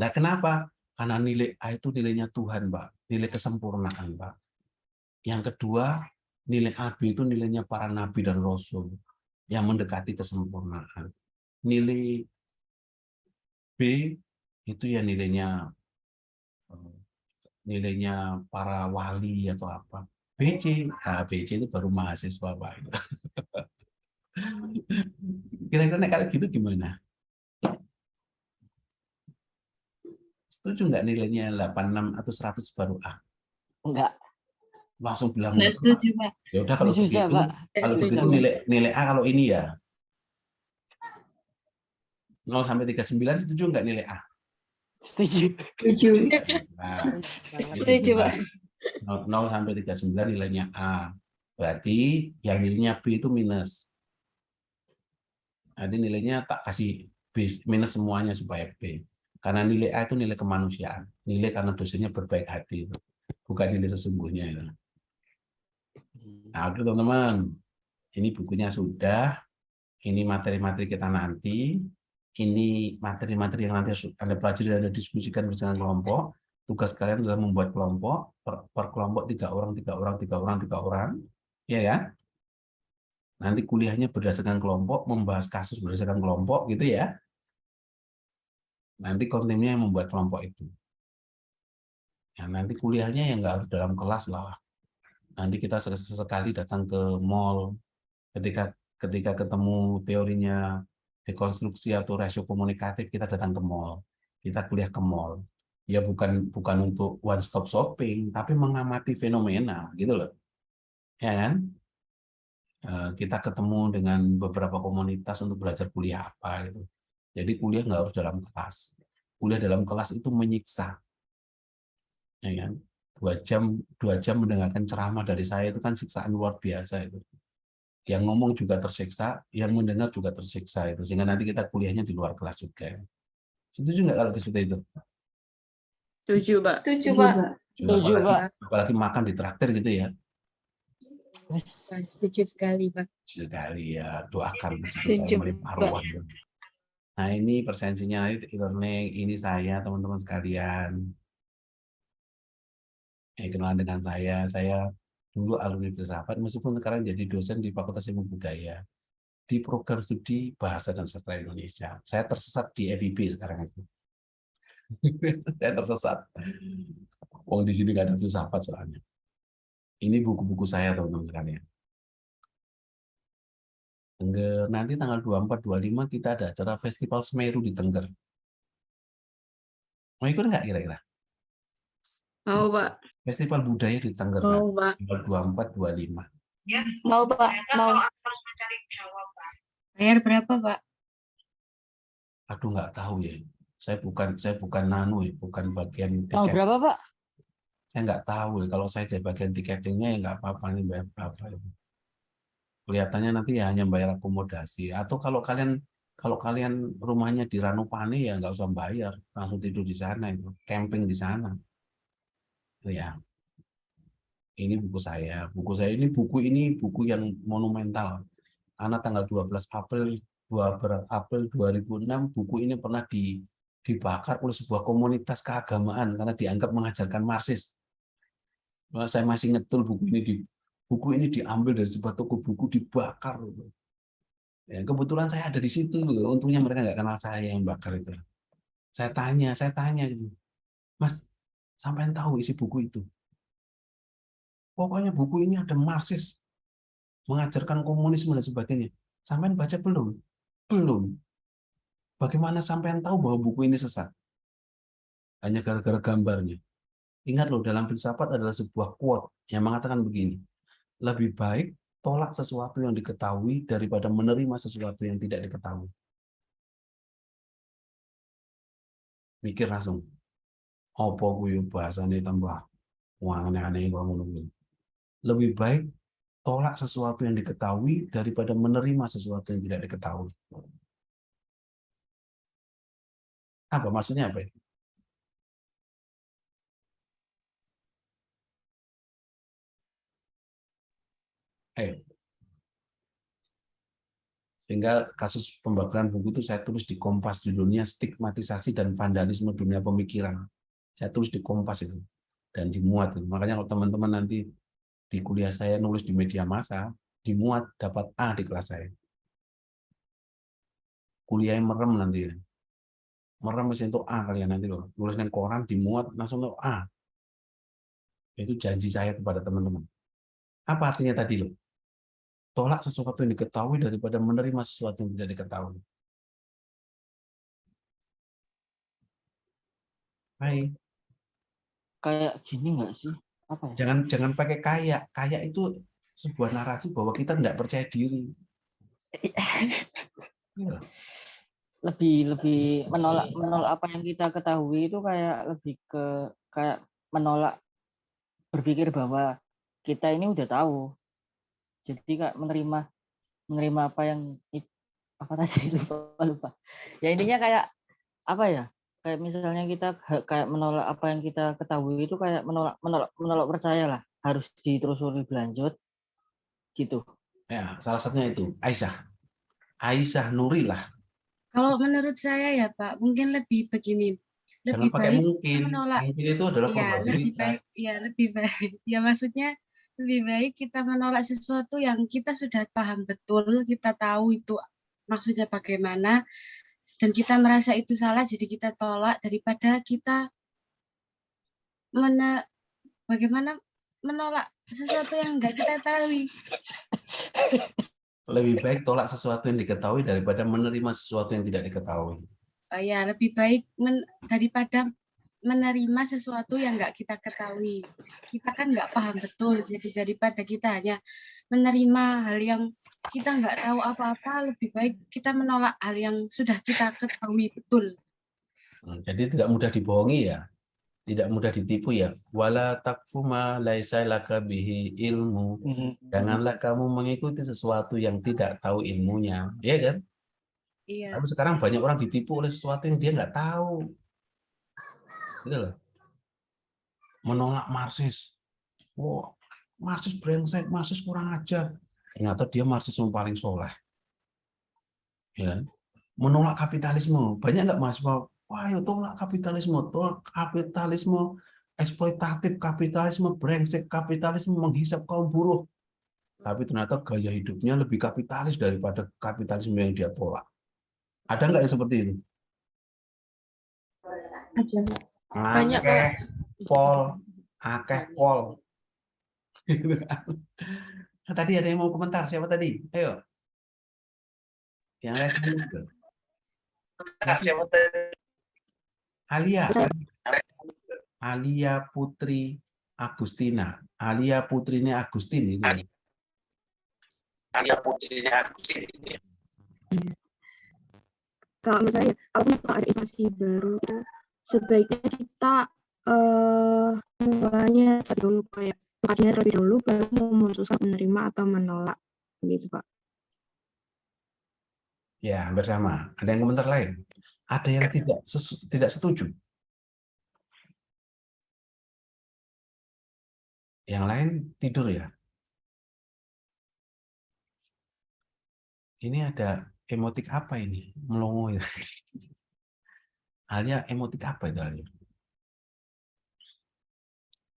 S2: Nah, kenapa? Karena nilai A itu nilainya Tuhan, Pak. Nilai kesempurnaan, Pak. Yang kedua, nilai AB itu nilainya para nabi dan rasul yang mendekati kesempurnaan. Nilai B itu ya nilainya nilainya para wali atau apa. BC, nah, BC itu baru mahasiswa Pak. Kira-kira kalau gitu gimana? Setuju nggak nilainya 86 atau 100 baru A?
S4: Enggak.
S2: Langsung bilang
S1: Nggak setuju, Pak.
S2: ya udah kalau
S4: Susah,
S2: begitu,
S4: Pak.
S2: kalau
S1: Nggak
S2: begitu
S1: setuju.
S2: nilai A kalau ini ya 0 sampai 39 setuju nggak nilai A?
S4: Setuju.
S1: Setuju.
S2: Nah,
S3: Setuju, Pak.
S2: 0 sampai 39 nilainya A. Berarti yang nilainya B itu minus. Nanti nilainya tak kasih B minus semuanya supaya B. Karena nilai A itu nilai kemanusiaan. Nilai karena dosennya berbaik hati. Bukan nilai sesungguhnya. Nah, oke teman-teman. Ini bukunya sudah. Ini materi-materi kita nanti. Ini materi-materi yang nanti Anda pelajari dan Anda diskusikan bersama kelompok. Tugas kalian adalah membuat kelompok, per kelompok 3 orang, 3 orang, 3 orang, 3 orang. Ya kan? Nanti kuliahnya berdasarkan kelompok, membahas kasus berdasarkan kelompok gitu ya. Nanti kontennya yang membuat kelompok itu. Ya, nanti kuliahnya yang nggak harus dalam kelas lah. Nanti kita sesekali datang ke mall. Ketika ketemu teorinya dekonstruksi atau rasio komunikatif, kita datang ke mall. Kita kuliah ke mall. Ya bukan untuk one stop shopping, tapi mengamati fenomena gitu loh. Ya kan? Kita ketemu dengan beberapa komunitas untuk belajar kuliah apa gitu. Jadi kuliah nggak harus dalam kelas. Kuliah dalam kelas itu menyiksa. Ya kan? 2 jam mendengarkan ceramah dari saya itu kan siksaan luar biasa itu. Yang ngomong juga tersiksa, yang mendengar juga tersiksa itu. Sehingga nanti kita kuliahnya di luar kelas juga. Setuju nggak kalau seperti itu?
S1: Setuju, Pak.
S3: Setuju, Pak.
S4: Setuju, Pak.
S2: Apalagi makan di traktir gitu ya.
S1: Setuju sekali, Pak.
S2: Sekali ya, doakan
S3: Setuju,
S2: melimpah ruah. Nah, ini presensinya e-learning, ini saya teman-teman sekalian. Kenalan dengan saya dulu alumni filsafat, meskipun sekarang jadi dosen di Fakultas Ilmu Budaya di program studi Bahasa dan Sastra Indonesia. Saya tersesat di FIB sekarang itu. Saya tersesat. Wong di sini nggak ada filsafat soalnya. Ini buku-buku saya teman-teman sekalian. Nanti tanggal 24-25 kita ada acara Festival Semeru di Tengger. Mau ikut nggak kira-kira?
S1: Mau, Pak.
S2: Festival budaya di Tengger.
S1: Mau, Pak.
S2: Tanggal 24-25.
S3: Mau, Pak. Mau.
S1: Bayar berapa, Pak?
S2: Aduh nggak tahu ya. Saya bukan nano ya, bukan bagian
S4: Tahu
S2: tiket.
S4: berapa, Pak?
S2: Saya nggak tahu ya. Kalau saya di bagian tiketingnya ya nggak apa-apa nih bayar berapa. Ya. Kelihatannya nanti ya hanya bayar akomodasi. Atau kalau kalian rumahnya di Ranupane ya nggak usah bayar, langsung tidur di sana itu, camping di sana. Ya, ini buku saya. Buku yang monumental. Anak tanggal 12 April 2006 buku ini pernah dibakar oleh sebuah komunitas keagamaan karena dianggap mengajarkan Marxis. Saya masih ngetul buku ini diambil dari sebuah toko buku, dibakar. Ya, kebetulan saya ada di situ. Untungnya mereka nggak kenal saya yang bakar itu. Saya tanya gitu, Mas, sampai tahu isi buku itu? Pokoknya buku ini ada Marxis, mengajarkan komunisme dan sebagainya. Sampai baca belum? Belum. Bagaimana sampai tahu bahwa buku ini sesat? Hanya gara-gara gambarnya. Ingat loh, dalam filsafat adalah sebuah quote yang mengatakan begini, lebih baik tolak sesuatu yang diketahui daripada menerima sesuatu yang tidak diketahui. Mikir langsung. Apa kuwi bahasane tambah aneh-aneh ngomong. Lebih baik tolak sesuatu yang diketahui daripada menerima sesuatu yang tidak diketahui. Apa maksudnya apa itu? Sehingga kasus pembakaran buku itu saya tulis di Kompas, judulnya Stigmatisasi dan Vandalisme Dunia Pemikiran. Saya tulis di Kompas itu dan dimuat. Makanya kalau teman-teman nanti di kuliah saya nulis di media massa, dimuat dapat A di kelas saya. Kuliahnya merem nanti. Merem mesin itu A kalian nanti loh. Nulisnya koran dimuat langsung A. Itu janji saya kepada teman-teman. Apa artinya tadi loh? Tolak sesuatu yang diketahui daripada menerima sesuatu yang tidak diketahui. Hai,
S4: Kayak gini nggak sih? Apa ya?
S2: jangan pakai kayak. Kayak itu sebuah narasi bahwa kita tidak percaya diri. Iya.
S4: Lebih menolak apa yang kita ketahui itu kayak lebih ke kayak menolak berpikir bahwa kita ini udah tahu. Jadi kak menerima apa yang apa tadi lupa. Ya intinya kayak apa ya? Kayak misalnya kita kayak menolak apa yang kita ketahui itu kayak menolak percaya lah. Harus ditelusuri berlanjut gitu.
S2: Ya, salah satunya itu Aisyah Nurilah.
S6: Kalau menurut saya ya Pak, mungkin lebih begini.
S2: Jangan
S6: Lebih
S2: pakai
S6: baik
S2: mungkin.
S6: menolak.
S2: Mungkin itu adalah
S6: Ya, lebih
S2: probabilitas.
S6: baik. Ya, lebih baik. Ya, maksudnya lebih baik kita menolak sesuatu yang kita sudah paham betul, kita tahu itu maksudnya bagaimana, dan kita merasa itu salah, jadi kita tolak daripada kita bagaimana menolak sesuatu yang enggak kita tahu.
S2: Lebih baik tolak sesuatu yang diketahui daripada menerima sesuatu yang tidak diketahui.
S6: Ya, lebih baik daripada menerima sesuatu yang nggak kita ketahui. Kita kan nggak paham betul, jadi daripada kita hanya menerima hal yang kita nggak tahu apa-apa, lebih baik kita menolak hal yang sudah kita ketahui betul.
S2: Jadi tidak mudah dibohongi ya, tidak mudah ditipu ya. Wala taqfu ma laisa laka bihi ilmu. Janganlah kamu mengikuti sesuatu yang tidak tahu ilmunya, ya kan?
S6: Iya.
S2: Tapi sekarang banyak orang ditipu oleh sesuatu yang dia nggak tahu. Gitu loh. Menolak Marxis. Wow, Marxis brengsek, Marxis kurang ajar. Ternyata dia Marxis yang paling soleh. Ya. Menolak kapitalisme. Banyak nggak mahasiswa? Wah, ya tolak kapitalisme eksploitatif, kapitalisme brengsek, kapitalisme menghisap kaum buruh. Tapi ternyata gaya hidupnya lebih kapitalis daripada kapitalisme yang dia tolak. Ada nggak yang seperti itu?
S1: Ada.
S5: Banyak, Pak.
S2: Akeh pol. Nah, tadi ada yang mau komentar, siapa tadi? Ayo. Yang lesbian itu. Siapa tadi? Alia Putri Agustina. Alia Putrinya Agustin itu. Alia Putrinya Agustin ini.
S7: Kalau menurut saya, kalau ada inovasi baru itu sebaiknya kita mulainya dulu kayak mengkajinya terlebih dahulu baru memutuskan menerima atau menolak gitu Pak.
S2: Ya, hampir sama. Ada yang komentar lain? Ada yang tidak setuju? Yang lain tidur ya? Ini ada emotik apa ini? Melongo ya. Halnya emotik apa itu halnya?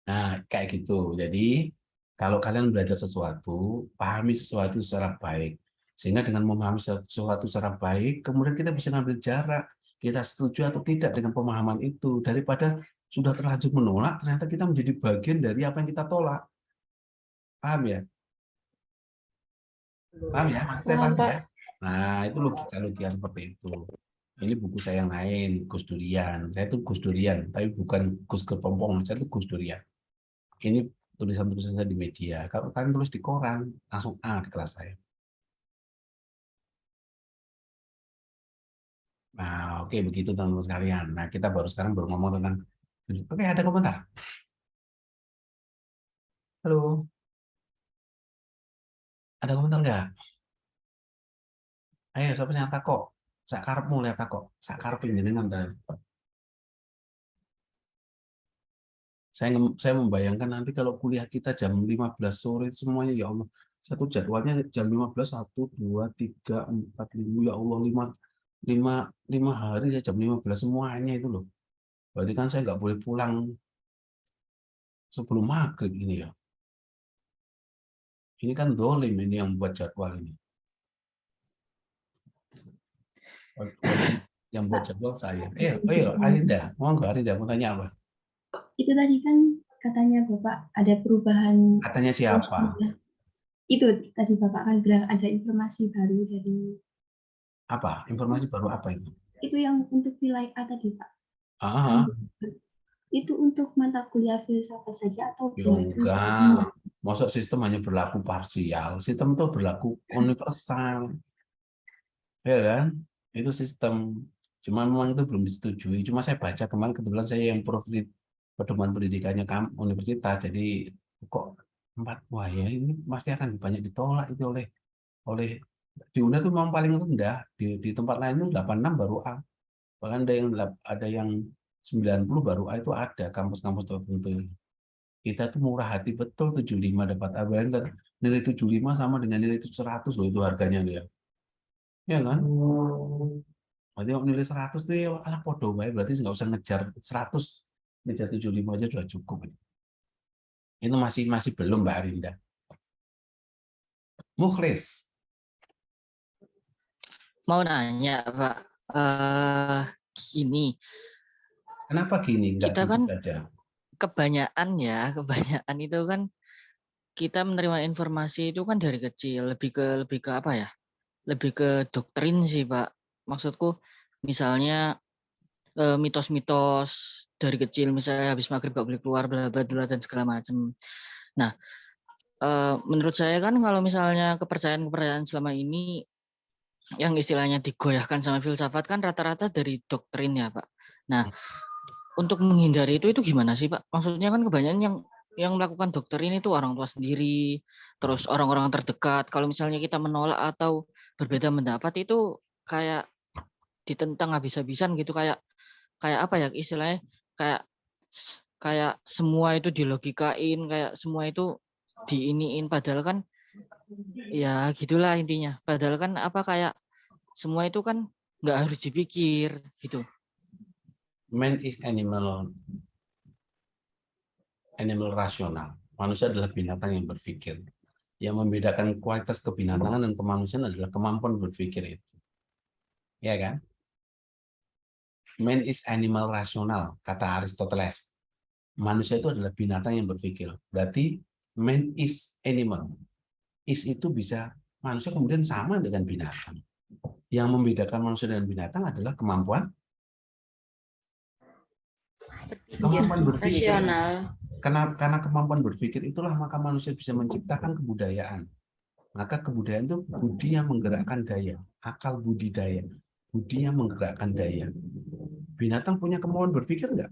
S2: Nah, kayak gitu. Jadi, kalau kalian belajar sesuatu, pahami sesuatu secara baik. Sehingga dengan memahami sesuatu secara baik, kemudian kita bisa ngambil jarak. Kita setuju atau tidak dengan pemahaman itu. Daripada sudah terlanjur menolak, ternyata kita menjadi bagian dari apa yang kita tolak. Paham ya? Paham ya?
S3: Paham, Pak.
S2: Ya? Nah, itu logika-logika seperti itu. Ini buku saya yang lain, Gus Durian. Saya itu Gus Durian, tapi bukan Gus Kepompong. Saya itu Gus Durian. Ini tulisan-tulisan saya di media. Kalau kalian tulis di koran, langsung A di kelas saya. Nah, oke, begitu teman-teman sekalian. Nah, kita sekarang baru ngomong tentang... Oke, ada komentar? Halo? Ada komentar nggak? Ayo, siapa yang takut? Sakarepmu lihat takut. Sakarep jenengan tadi. Saya membayangkan nanti kalau kuliah kita jam 15 sore semuanya, ya Allah. Satu jadwalnya jam 15, 1, 2, 3, 4, 5, ya Allah, 5 hari ya jam 15 semuanya itu loh. Berarti kan saya nggak boleh pulang sebelum maghrib ini ya. Ini kan dolim ini yang buat jadwal ini. Yang buat jadwal saya. Ayo Arinda. Mau nggak Arinda mau tanya apa?
S1: Itu tadi kan
S8: katanya Bapak ada perubahan
S2: Katanya siapa?
S8: itu tadi Bapak kan bilang ada informasi baru dari
S2: Apa? Informasi baru apa itu?
S8: itu yang untuk wilayah A tadi Pak.
S2: Ah,
S8: Itu untuk mata kuliah filsafat saja atau
S2: ya enggak. Masuk sistem hanya berlaku parsial. Sistem itu berlaku universal. Ya kan? Itu sistem. Cuma memang itu belum disetujui. Cuma saya baca kemarin, kebetulan saya yang profil pedoman pendidikannya universitas. Jadi kok 4, wah ya ini pasti akan banyak ditolak itu oleh di UNER itu memang paling rendah. Di tempat lain itu 86 baru A. Bahkan ada yang 90 baru A, itu ada kampus-kampus tertentu. Kita tuh murah hati betul, 75 dapat A. Bayangkan nilai 75 sama dengan nilai 100 loh itu harganya dia. Ya kan? Berarti nilai 100 tuh ya alah podo bae, berarti nggak usah ngejar 100, ngejar 75 aja sudah cukup. Itu masih belum Mbak Arinda. Mukhlis.
S4: Mau nanya, Pak. Gini,
S2: Kenapa gini? Nggak
S4: kita kan
S2: ada.
S4: kebanyakan itu kan kita menerima informasi itu kan dari kecil, lebih ke apa ya? Lebih ke doktrin sih, Pak. Maksudku misalnya mitos-mitos dari kecil, misalnya habis maghrib gak boleh keluar, bla bla bla dan segala macam. Nah, menurut saya kan kalau misalnya kepercayaan selama ini yang istilahnya digoyahkan sama filsafat kan rata-rata dari doktrin ya, Pak. Nah, untuk menghindari itu gimana sih, Pak? Maksudnya kan kebanyakan yang melakukan doktrin itu orang tua sendiri, terus orang-orang terdekat. Kalau misalnya kita menolak atau berbeda pendapat itu kayak ditentang habis-habisan gitu, kayak apa ya istilahnya, kayak semua itu dilogikain, kayak semua itu diiniin, padahal kan ya gitulah intinya. Padahal kan kayak semua itu kan nggak harus dipikir gitu.
S2: Man is animal rasional. Manusia adalah binatang yang berpikir. Yang membedakan kualitas kebinatangan dan kemanusiaan adalah kemampuan berpikir itu. Ya kan? Man is animal rasional, kata Aristoteles. Manusia itu adalah binatang yang berpikir. Berarti man is animal. Is itu bisa manusia kemudian sama dengan binatang. Yang membedakan manusia dengan binatang adalah kemampuan berpikir.
S3: Rasional.
S2: Karena kemampuan berpikir itulah maka manusia bisa menciptakan kebudayaan. Maka kebudayaan itu budi yang menggerakkan daya, akal budidaya, budi yang menggerakkan daya. Binatang punya kemampuan berpikir nggak?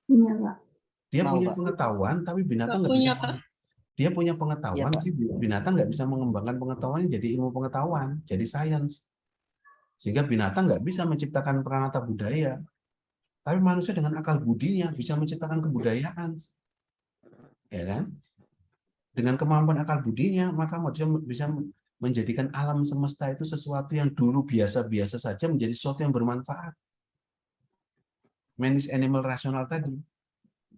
S8: Punya, Pak.
S2: Dia punya pengetahuan, tapi binatang nggak bisa. Dia punya pengetahuan, tapi binatang nggak bisa mengembangkan pengetahuannya jadi ilmu pengetahuan, jadi sains. Sehingga binatang nggak bisa menciptakan peranata budaya. Tapi manusia dengan akal budinya bisa menciptakan kebudayaan. Ya kan? Dengan kemampuan akal budinya, maka manusia bisa menjadikan alam semesta itu sesuatu yang dulu biasa-biasa saja menjadi sesuatu yang bermanfaat. Man is animal rasional tadi.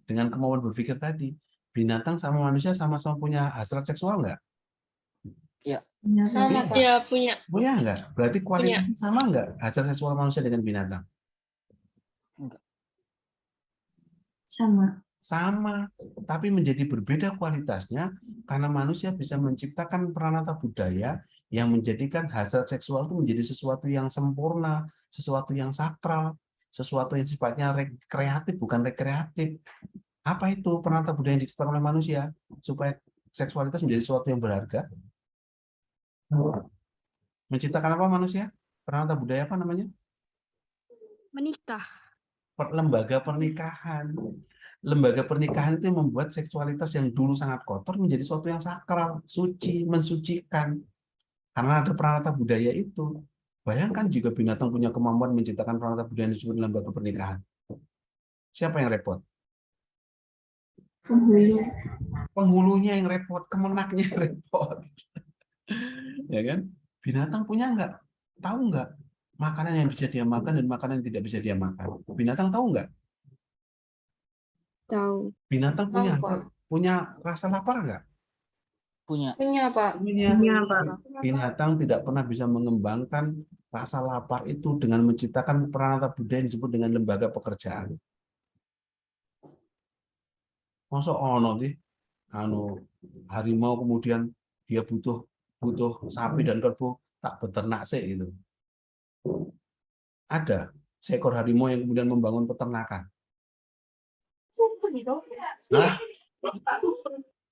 S2: Dengan kemampuan berpikir tadi. Binatang sama manusia sama-sama punya hasrat seksual nggak?
S4: Ya.
S3: Sama, Pak.
S5: Ya, punya.
S2: Punya nggak? Berarti kualitasnya sama nggak hasrat seksual manusia dengan binatang? Sama, tapi menjadi berbeda kualitasnya karena manusia bisa menciptakan peranata budaya yang menjadikan hasrat seksual itu menjadi sesuatu yang sempurna, sesuatu yang sakral, sesuatu yang sifatnya kreatif bukan rekreatif. Apa itu peranata budaya yang diciptakan oleh manusia supaya seksualitas menjadi sesuatu yang berharga? Menciptakan apa manusia? Peranata budaya apa namanya?
S5: Menikah.
S2: Lembaga pernikahan. Lembaga pernikahan itu yang membuat seksualitas yang dulu sangat kotor menjadi sesuatu yang sakral, suci, mensucikan. Karena ada peranata budaya itu. Bayangkan jika binatang punya kemampuan menciptakan peranata budaya yang disebut lembaga pernikahan. Siapa yang repot? Penghulunya yang repot, kemenaknya yang repot. Ya kan? Binatang punya nggak? Tahu nggak? Makanan yang bisa dia makan dan makanan yang tidak bisa dia makan. Binatang tahu nggak?
S7: Tahu.
S2: Binatang punya rasa lapar nggak?
S4: Punya,
S3: Pak.
S2: Punya. Binatang tidak pernah bisa mengembangkan rasa lapar itu dengan menciptakan peranata budaya yang disebut dengan lembaga pekerjaan. Masa ono sih harimau kemudian dia butuh sapi dan kerbau, tak beternak sih gitu. Ada seekor harimau yang kemudian membangun peternakan. Nah,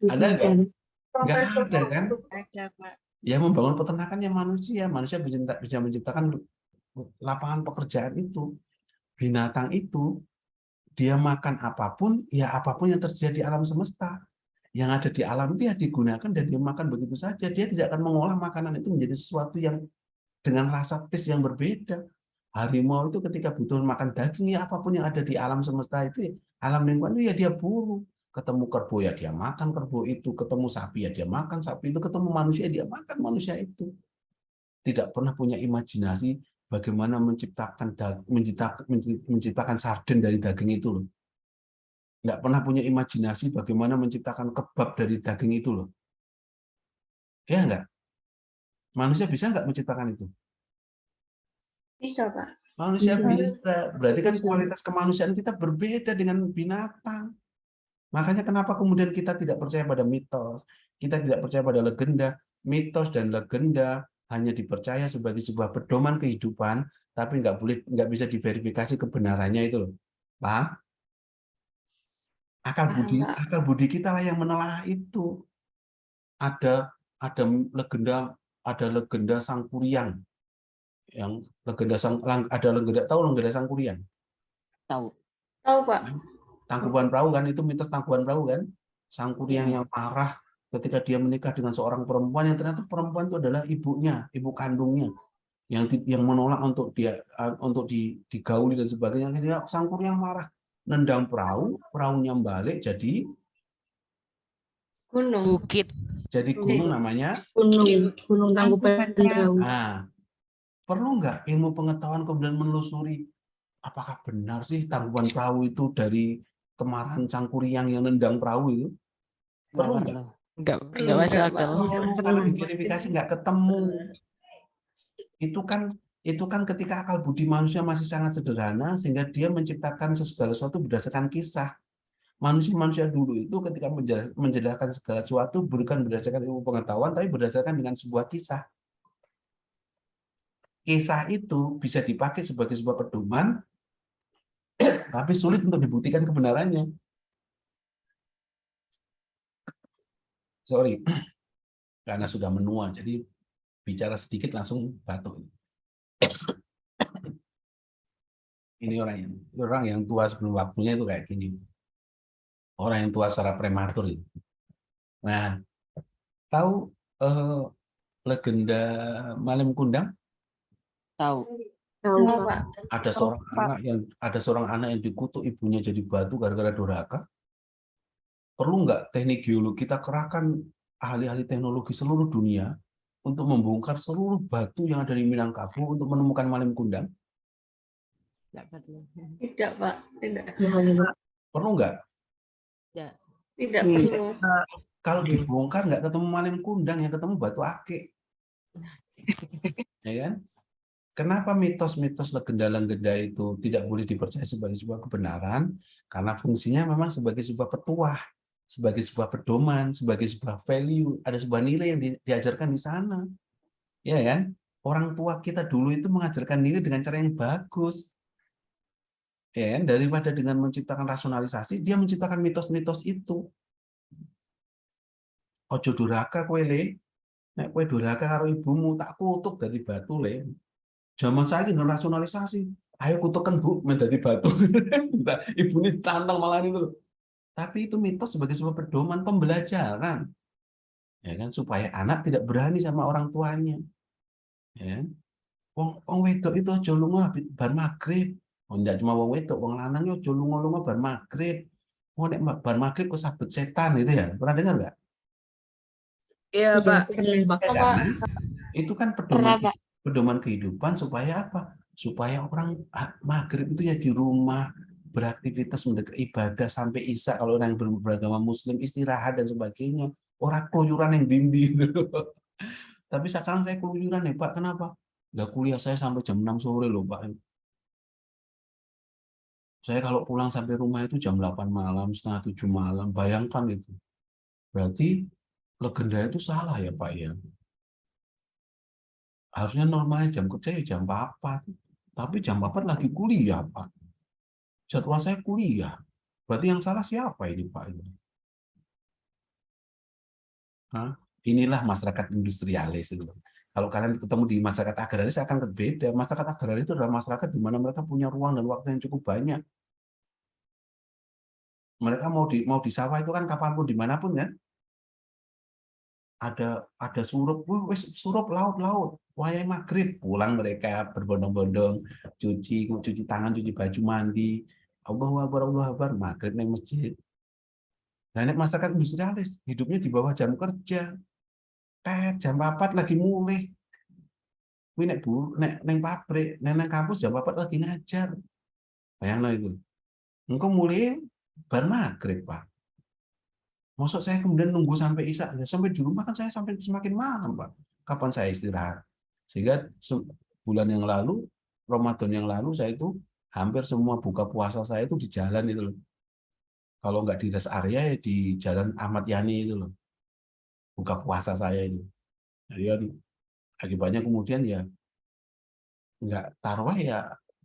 S2: ada nggak? Nggak ada kan?
S6: Ada, Pak.
S2: Ya membangun peternakan yang manusia bisa menciptakan lapangan pekerjaan itu. Binatang itu dia makan apapun, ya apapun yang terjadi di alam semesta. Yang ada di alam itu ya digunakan dan dia makan begitu saja. Dia tidak akan mengolah makanan itu menjadi sesuatu yang dengan rasa taste yang berbeda. Harimau itu ketika butuh makan daging, ya apapun yang ada di alam semesta itu, ya, alam lingkungan itu ya dia buru. Ketemu kerbau ya dia makan kerbau itu, ketemu sapi ya dia makan sapi itu, ketemu manusia dia makan manusia itu. Tidak pernah punya imajinasi bagaimana menciptakan sarden dari daging itu loh. Nggak pernah punya imajinasi bagaimana menciptakan kebab dari daging itu loh. Ya enggak? Manusia bisa nggak menciptakan itu?
S3: Bisa, Pak.
S2: Manusia
S1: Bisa.
S2: bisa. Berarti kan
S1: Bisa.
S2: kualitas kemanusiaan kita berbeda dengan binatang. Makanya kenapa kemudian kita tidak percaya pada mitos, kita tidak percaya pada legenda. Mitos dan legenda hanya dipercaya sebagai sebuah pedoman kehidupan, tapi nggak bisa diverifikasi kebenarannya itu loh. Paham?
S3: Paham, Pak.
S2: Akal budi kita lah yang menelaah itu. Ada legenda Sang Kuryang. Yang tahu legenda Sang Kuryang?
S4: Tahu.
S3: Tahu, Pak.
S2: Tangkuban Perahu kan, itu mitos Tangkuban Perahu kan. Sang Kuryang yang marah ketika dia menikah dengan seorang perempuan yang ternyata perempuan itu adalah ibunya, ibu kandungnya, yang menolak untuk digauli dan sebagainya. Akhirnya Sang Kuryang marah, nendang perahu, perahunya balik jadi
S3: Gunung.
S5: Bukit.
S2: jadi gunung namanya.
S1: Gunung Tangkuban Perahu.
S2: Nah, perlu nggak ilmu pengetahuan kemudian menelusuri apakah benar sih Tangkuban Perahu itu dari kemarahan Sang Kuryang yang nendang perahu itu? Perlu nggak?
S5: Enggak masuk
S3: Enggak,
S5: akal.
S3: Pak.
S2: Kalau diverifikasi nggak ketemu. Itu kan ketika akal budi manusia masih sangat sederhana sehingga dia menciptakan segala sesuatu berdasarkan kisah. Manusia dulu itu ketika menjelaskan segala sesuatu bukan berdasarkan ilmu pengetahuan tapi berdasarkan dengan sebuah kisah. Kisah itu bisa dipakai sebagai sebuah pedoman tapi sulit untuk dibuktikan kebenarannya. Sorry, karena sudah menua, jadi bicara sedikit langsung batuk. Ini orang yang tua sebelum waktunya itu kayak gini. Orang yang tua secara prematur itu. Nah, tahu legenda Malem Kundang?
S4: Tahu.
S3: Tahu, Pak.
S2: Ada seorang anak yang dikutuk ibunya jadi batu gara-gara durhaka. Perlu nggak teknik geologi kita kerahkan ahli-ahli teknologi seluruh dunia untuk membongkar seluruh batu yang ada di Minangkabau untuk menemukan Malem Kundang?
S3: Tidak, Pak. Tidak.
S2: Perlu nggak?
S3: Tidak perlu.
S2: Kalau dibongkar nggak ketemu Malem Kundang, yang ketemu batu akik. Ya kan? Kenapa mitos-mitos legenda-legenda itu tidak boleh dipercaya sebagai sebuah kebenaran? Karena fungsinya memang sebagai sebuah petuah, sebagai sebuah pedoman, sebagai sebuah value, ada sebuah nilai yang diajarkan di sana. Ya kan? Orang tua kita dulu itu mengajarkan nilai dengan cara yang bagus. Ya kan? Daripada dengan menciptakan rasionalisasi, dia menciptakan mitos-mitos itu. Ojo durhaka kowe le. Nek kowe durhaka karo ibumu tak kutuk dari batu le. Zaman saya ini rasionalisasi. Ayo kutukan Bu menjadi batu. Ibu ini tantang malah itu. Tapi itu mitos sebagai sebuah pedoman pembelajaran. Ya kan, supaya anak tidak berani sama orang tuanya. Ya kan? Wong wedok itu aja lunga bar magrib. Oh, enggak cuma wong wedok, wong lanang yo aja lunga-lunga bar magrib. Oh nek bar magrib kesabet setan itu ya. Pernah dengar enggak?
S7: Iya, Pak.
S2: Karena itu kan pedoman kehidupan supaya apa? Supaya orang maghrib itu ya di rumah beraktivitas ibadah sampai isya, kalau orang yang beragama Muslim istirahat dan sebagainya. Orang keluyuran yang dindi. Tapi sekarang saya keluyuran ya Pak. Kenapa? Lah kuliah saya sampai jam 6 sore loh Pak. Saya kalau pulang sampai rumah itu jam 8 malam, setengah 7 malam, bayangkan itu. Berarti legenda itu salah ya Pak ya. Harusnya normalnya jam kerja ya jam 4. Tapi jam 4 lagi kuliah Pak. Jadwal saya kuliah. Berarti yang salah siapa ini Pak? Hah? Inilah masyarakat industrialis itu. Kalau kalian ketemu di masyarakat agraris akan berbeda. Masyarakat agraris itu adalah masyarakat di mana mereka punya ruang dan waktu yang cukup banyak. Mereka mau di sawah itu kan kapanpun dimanapun kan. Ada surup, surup laut. Wayai maghrib pulang mereka berbondong-bondong cuci tangan, cuci baju, mandi. Allahu Akbar, maghrib nang masjid. Nah, ini masyarakat industrialis, hidupnya di bawah jam kerja. Jam 4 lagi mulai. Kuwi nek neng pabrik, neng kampus jam 4 lagi ngajar. Bayangno itu. Engko mulai bar maghrib, Pak. Maksud saya kemudian nunggu sampai isya, sampai di rumah kan saya sampai semakin malam, Pak. Kapan saya istirahat? Sehingga bulan yang lalu, Ramadan yang lalu, saya itu hampir semua buka puasa saya itu di jalan itu loh. Kalau nggak di rest area, ya di Jalan Ahmad Yani itu loh. Buka puasa saya itu. Jadi kan akibatnya kemudian ya nggak tarawih ya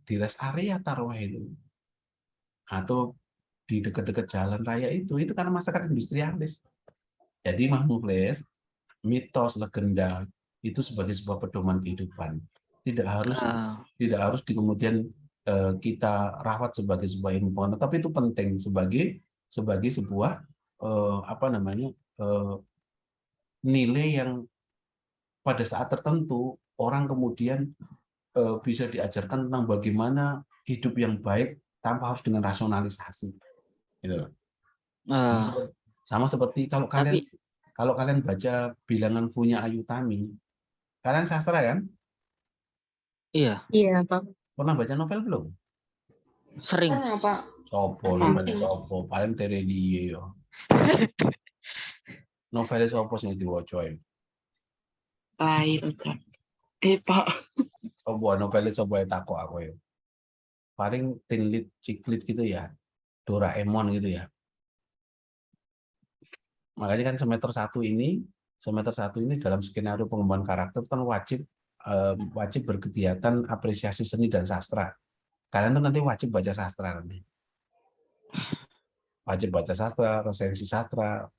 S2: di rest area tarawih itu. Atau di dekat-dekat jalan raya itu karena masyarakat industrialis. Jadi Mahmufles, mitos legenda itu sebagai sebuah pedoman kehidupan. Tidak harus di kemudian kita rawat sebagai sebuah ilmu pengetahuan, tapi itu penting sebagai sebuah nilai yang pada saat tertentu orang kemudian bisa diajarkan tentang bagaimana hidup yang baik tanpa harus dengan rasionalisasi. Gitu. Sama seperti kalau kalian baca Bilangan Funya Ayu Tami, kalian sastra kan?
S4: Iya.
S1: Iya, Pak.
S2: Pernah baca novel belum?
S4: Sering.
S3: Pak.
S2: Sopo paling terelie yo. Novel sopo sing diwaca ya?
S7: Lain, Kak. Pak.
S2: Sopo novel sopo takok aku ya. Paling Tinlit Ciklit gitu ya. Doraemon gitu ya. Makanya kan semester 1 ini dalam skenario pengembangan karakter kan wajib berkegiatan apresiasi seni dan sastra. Kalian tuh nanti wajib baca sastra nanti. Wajib baca sastra, resensi sastra,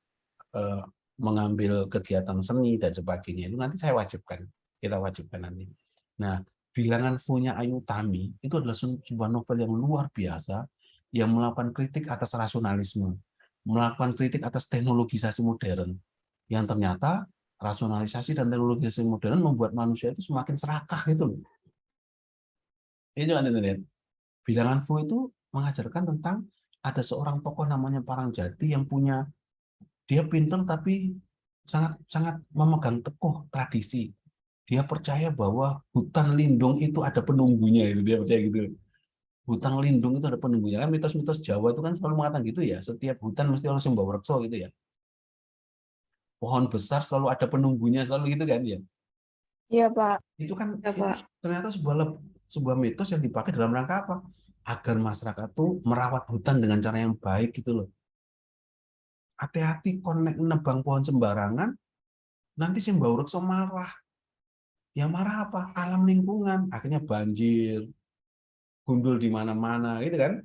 S2: mengambil kegiatan seni dan sebagainya. Itu nanti kita wajibkan nanti. Nah, Bilangan Funya Ayu Tami itu adalah sebuah novel yang luar biasa yang melakukan kritik atas rasionalisme, melakukan kritik atas teknologisasi modern, yang ternyata rasionalisasi dan teknologisasi modern membuat manusia itu semakin serakah gitu loh. Ini kan lihat. Bilangan Fu itu mengajarkan tentang ada seorang tokoh namanya Parangjati yang dia pintar tapi sangat memegang teguh tradisi. Dia percaya bahwa hutan lindung itu ada penunggunya, itu dia percaya gitu. Hutan lindung itu ada penunggunya. Kan mitos-mitos Jawa itu kan selalu mengatakan gitu ya, setiap hutan mesti orang Sumbawa Rekso gitu ya. Pohon besar selalu ada penunggunya, selalu gitu kan ya.
S8: Iya, Pak.
S2: Itu kan
S3: Ya, Pak.
S2: ternyata sebuah mitos yang dipakai dalam rangka apa? Agar masyarakat tuh merawat hutan dengan cara yang baik gitu loh. Hati-hati konek nebang pohon sembarangan, nanti Sumbawa Rekso marah. Yang marah apa? Alam lingkungan, akhirnya banjir, gundul di mana-mana, gitu kan?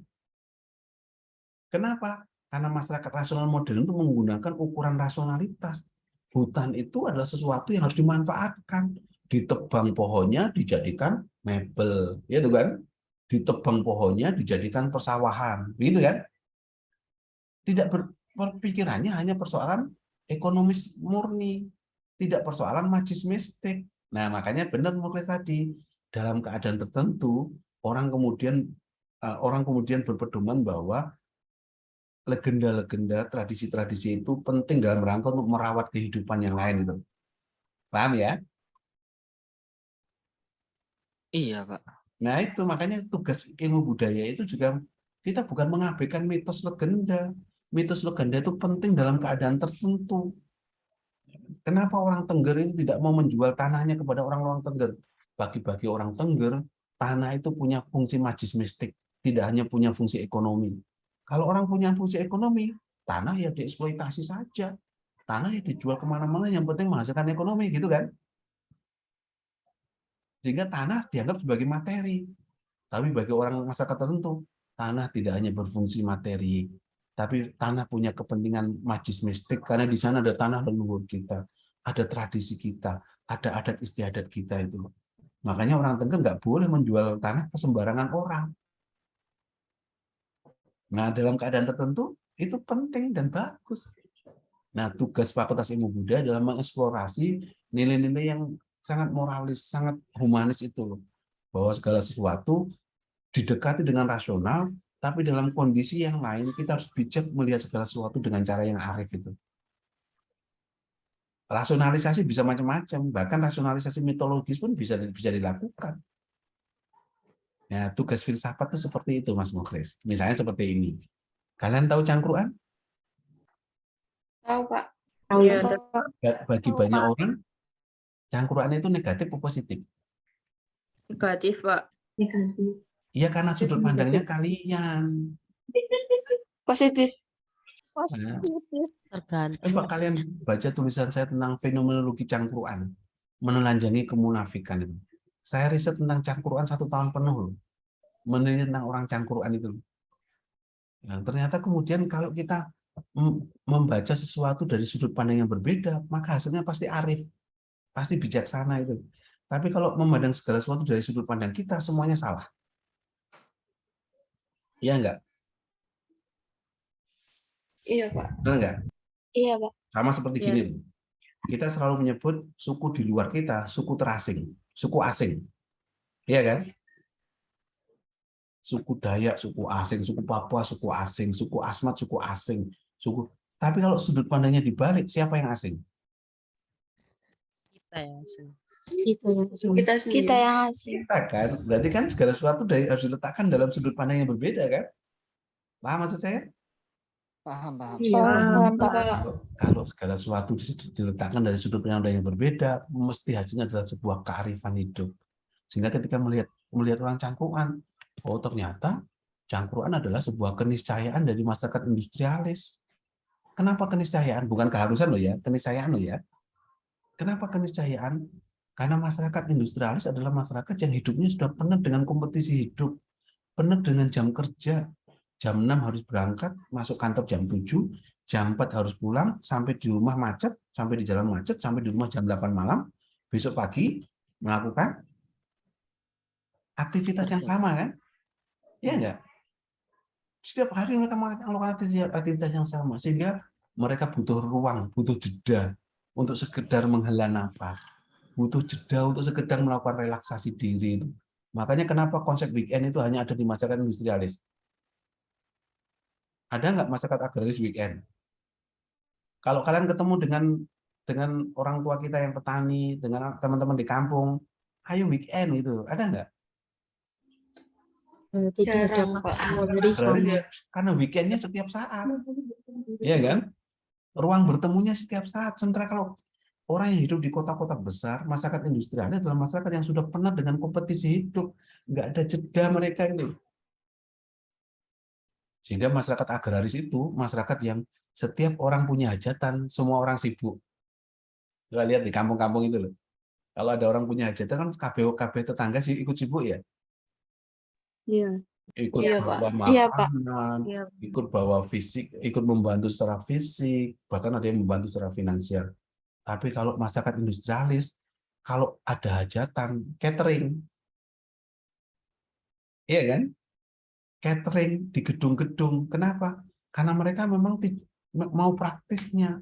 S2: Kenapa? Karena masyarakat rasional modern itu menggunakan ukuran rasionalitas. Hutan itu adalah sesuatu yang harus dimanfaatkan. Ditebang pohonnya dijadikan mebel, gitu kan? Ditebang pohonnya dijadikan persawahan, gitu kan? Tidak berpikirannya hanya persoalan ekonomis murni, tidak persoalan magis mistik. Nah, makanya benar Muklis tadi, dalam keadaan tertentu orang kemudian berpedoman bahwa legenda-legenda, tradisi-tradisi itu penting dalam rangka untuk merawat kehidupan yang lain itu. Paham ya?
S4: Iya, Pak.
S2: Nah, itu makanya tugas ilmu budaya itu juga kita bukan mengabaikan mitos legenda. Mitos legenda itu penting dalam keadaan tertentu. Kenapa orang Tengger itu tidak mau menjual tanahnya kepada orang-orang Tengger? Bagi-bagi orang Tengger, tanah itu punya fungsi magis mistik. tidak hanya punya fungsi ekonomi. Kalau orang punya fungsi ekonomi, tanah ya dieksploitasi saja. Tanah ya dijual kemana-mana, yang penting menghasilkan ekonomi, gitu kan? Sehingga tanah dianggap sebagai materi. Tapi bagi orang masyarakat tertentu, tanah tidak hanya berfungsi materi, tapi tanah punya kepentingan magis mistik, karena di sana ada tanah leluhur kita, ada tradisi kita, ada adat istiadat kita itu. Makanya orang Tengger nggak boleh menjual tanah ke sembarangan orang. Nah, dalam keadaan tertentu, itu penting dan bagus. Nah, tugas Fakultas Ilmu Budaya adalah mengeksplorasi nilai-nilai yang sangat moralis, sangat humanis itu. Bahwa segala sesuatu didekati dengan rasional, tapi dalam kondisi yang lain kita harus bijak melihat segala sesuatu dengan cara yang arif itu. Rasionalisasi bisa macam-macam, bahkan rasionalisasi mitologis pun bisa dilakukan. Nah, tugas filsafat itu seperti itu, Mas Mukhlis. Misalnya seperti ini. Kalian tahu cangkruan?
S3: Tahu, Pak.
S7: Iya,
S2: Bagi banyak orang, cangkruan itu negatif atau positif?
S7: negatif, Pak.
S8: Negatif.
S2: Iya, karena sudut pandangnya kalian.
S3: Positif.
S2: Nah,
S5: Tergantung.
S2: coba kalian baca tulisan saya tentang fenomenologi cangkruan, menelanjangi kemunafikan itu. Saya riset tentang cangkruan 1 tahun penuh loh. Meneliti tentang orang cangkruan itu. Nah, ternyata kemudian kalau kita membaca sesuatu dari sudut pandang yang berbeda, maka hasilnya pasti arif, pasti bijaksana itu. Tapi kalau memandang segala sesuatu dari sudut pandang kita, semuanya salah. Iya enggak?
S3: Iya, Pak.
S2: Benar enggak?
S3: Iya, Pak.
S2: Sama seperti
S7: Iya.
S2: gini. Kita selalu menyebut suku di luar kita, suku terasing, suku asing. Iya kan? Suku Dayak, suku asing, suku Papua, suku asing, suku Asmat, suku asing, suku. Tapi kalau sudut pandangnya dibalik, siapa yang asing?
S5: Kita yang asing.
S3: Kita sendiri. Kita yang asing.
S2: Kita kan? Berarti kan segala sesuatu harus diletakkan dalam sudut pandang yang berbeda kan? Paham maksud saya?
S4: Paham.
S3: Paham, Pak.
S2: Kalau segala sesuatu diletakkan dari sudut pandang yang berbeda, mesti hasilnya adalah sebuah kearifan hidup. Sehingga ketika melihat orang cangkruan, oh ternyata cangkruan adalah sebuah keniscayaan dari masyarakat industrialis. Kenapa keniscayaan? Bukan keharusan loh ya, keniscayaan loh ya. Kenapa keniscayaan? Karena masyarakat industrialis adalah masyarakat yang hidupnya sudah penuh dengan kompetisi hidup, penuh dengan jam kerja. Jam 6 harus berangkat, masuk kantor jam 7, jam 4 harus pulang, sampai di rumah macet, sampai di jalan macet, sampai di rumah jam 8 malam, besok pagi melakukan aktivitas yang sama kan? Iya enggak? Setiap hari mereka melakukan aktivitas yang sama, sehingga mereka butuh ruang, butuh jeda untuk sekedar menghela nafas, butuh jeda untuk sekedar melakukan relaksasi diri. Makanya kenapa konsep weekend itu hanya ada di masyarakat industrialis? Ada nggak masyarakat agraris weekend? Kalau kalian ketemu dengan orang tua kita yang petani, dengan teman-teman di kampung, ayo weekend itu, ada nggak?
S3: Jarang, Pak.
S2: Karena weekendnya setiap saat, ya kan? Ruang bertemunya setiap saat. Sementara kalau orang yang hidup di kota-kota besar, masyarakat industrialnya adalah masyarakat yang sudah penat dengan kompetisi hidup, nggak ada jeda mereka ini. Sehingga masyarakat agraris itu masyarakat yang setiap orang punya hajatan, semua orang sibuk. Coba lihat di kampung-kampung itu loh. Kalau ada orang punya hajatan kan KB tetangga sih ikut sibuk ya.
S7: Iya.
S2: Ikut
S3: Iya,
S2: bawa
S3: Pak. Iya, Pak.
S2: makanan,
S7: Iya.
S2: ikut bawa fisik, ikut membantu secara fisik, bahkan ada yang membantu secara finansial. Tapi kalau masyarakat industrialis, kalau ada hajatan, catering. Iya kan? Catering di gedung-gedung. Kenapa? Karena mereka memang mau praktisnya.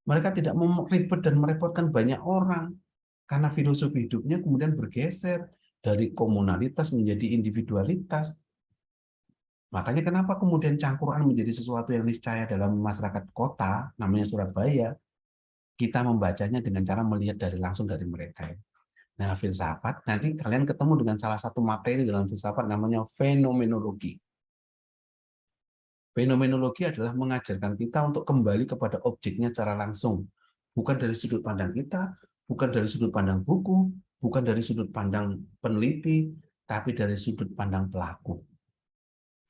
S2: Mereka tidak mau ribet dan merepotkan banyak orang. Karena filosofi hidupnya kemudian bergeser dari komunalitas menjadi individualitas. Makanya kenapa kemudian cangkruan menjadi sesuatu yang niscaya dalam masyarakat kota, namanya Surabaya, kita membacanya dengan cara melihat langsung dari mereka. Nah, filsafat, nanti kalian ketemu dengan salah satu materi dalam filsafat namanya fenomenologi. Fenomenologi adalah mengajarkan kita untuk kembali kepada objeknya secara langsung. Bukan dari sudut pandang kita, bukan dari sudut pandang buku, bukan dari sudut pandang peneliti, tapi dari sudut pandang pelaku.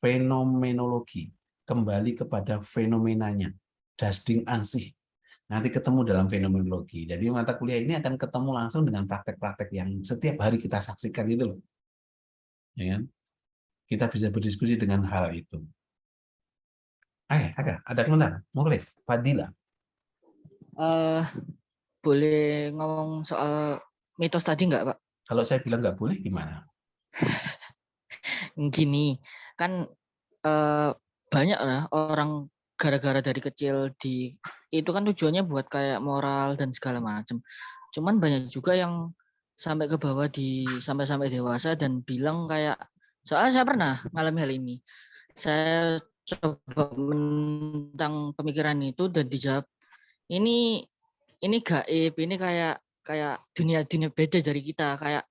S2: fenomenologi, kembali kepada fenomenanya, das Ding an sich. Nanti ketemu dalam fenomenologi. Jadi mata kuliah ini akan ketemu langsung dengan praktek-praktek yang setiap hari kita saksikan gitu loh. Ya kan? Kita bisa berdiskusi dengan hal itu. Ada komentar? Mukhlis, Fadila.
S4: Boleh ngomong soal mitos tadi nggak, Pak?
S2: Kalau saya bilang nggak boleh, gimana?
S4: Gini, kan banyak lah orang gara-gara dari kecil itu kan tujuannya buat kayak moral dan segala macam. Cuman banyak juga yang sampai ke bawah sampai dewasa dan bilang kayak, soalnya saya pernah ngalami hal ini. Saya coba menentang pemikiran itu dan dijawab, ini gaib, ini kayak dunia beda dari kita, kayak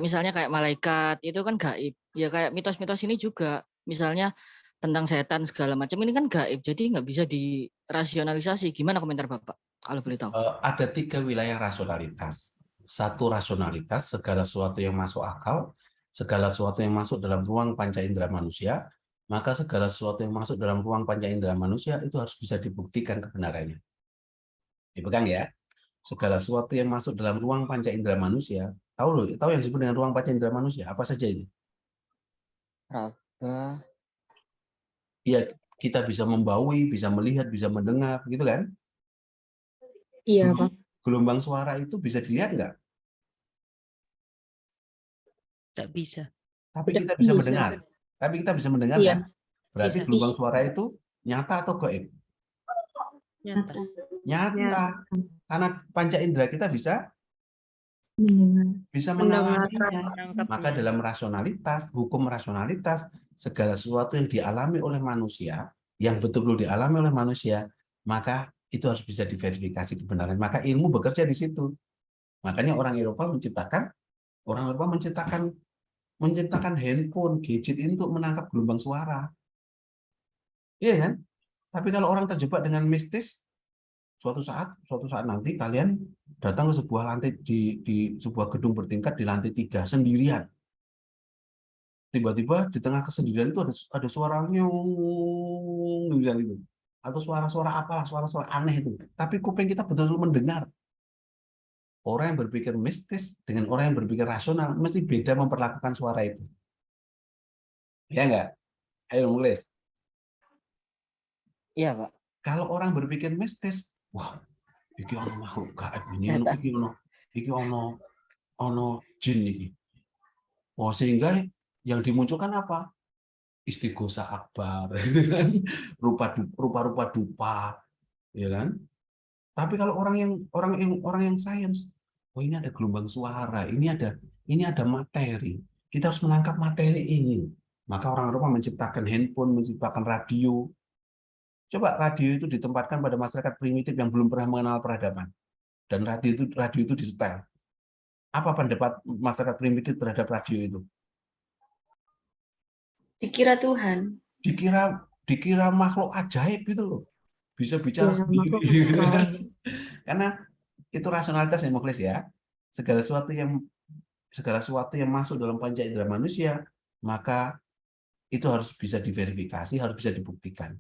S4: misalnya kayak malaikat itu kan gaib. Ya kayak mitos-mitos ini juga, misalnya tentang setan segala macam ini kan gaib, jadi nggak bisa dirasionalisasi. Gimana komentar Bapak kalau boleh tahu?
S2: Ada 3 wilayah rasionalitas. 1 rasionalitas, segala sesuatu yang masuk akal, segala sesuatu yang masuk dalam ruang panca indera manusia, maka segala sesuatu yang masuk dalam ruang panca indera manusia itu harus bisa dibuktikan kebenarannya. Dipegang ya. Segala sesuatu yang masuk dalam ruang panca indera manusia, tahu yang disebut dengan ruang panca indera manusia, apa saja ini?
S4: Raba.
S2: Iya, kita bisa membaui, bisa melihat, bisa mendengar, gitu kan?
S7: Iya, Pak.
S2: Gelombang suara itu bisa dilihat nggak?
S5: Nggak bisa.
S2: Tapi
S7: Tidak
S2: kita bisa
S7: bisa.
S2: mendengar. Tapi kita bisa mendengar
S7: Iya.
S2: kan? Berarti
S5: Bisa.
S2: gelombang suara itu nyata atau gaib?
S5: Nyata.
S2: Nyata. Karena panca indera kita bisa mengalaminya. Maka
S5: Menangkapnya.
S2: dalam rasionalitas, hukum rasionalitas, segala sesuatu yang dialami oleh manusia, yang betul-betul dialami oleh manusia, maka itu harus bisa diverifikasi kebenaran. Maka ilmu bekerja di situ. Makanya orang Eropa menciptakan handphone, gadget ini untuk menangkap gelombang suara. Iya kan? Tapi kalau orang terjebak dengan mistis, suatu saat nanti kalian datang ke sebuah lantai di sebuah gedung bertingkat di lantai 3 sendirian. Tiba-tiba di tengah kesendirian itu ada suara nyung misalnya itu. Atau suara-suara apalah, suara-suara aneh itu. Tapi kuping kita betul-betul mendengar. Orang yang berpikir mistis dengan orang yang berpikir rasional mesti beda memperlakukan suara itu. Ya enggak? Ayo Mukhlis.
S4: Iya, Pak.
S2: Kalau orang berpikir mistis, wah, iki ono makhluk gaib ini, iki ono jin iki. Oh, sehingga yang dimunculkan apa? Istighosa akbar, gitu kan? Rupa-rupa dupa, ya kan? Tapi kalau orang yang sains, oh ini ada gelombang suara, ini ada materi. Kita harus menangkap materi ini. Maka orang Eropa menciptakan handphone, menciptakan radio. Coba radio itu ditempatkan pada masyarakat primitif yang belum pernah mengenal peradaban. Dan radio itu disetel. Apa pendapat masyarakat primitif terhadap radio itu?
S3: Dikira Tuhan.
S2: Dikira makhluk ajaib gitu loh. Bisa bicara
S7: Ya,
S2: sendiri.
S7: makhluk
S2: Karena itu rasionalitas yang Mukhlis ya. Segala sesuatu yang masuk dalam panca indera manusia, maka itu harus bisa diverifikasi, harus bisa dibuktikan.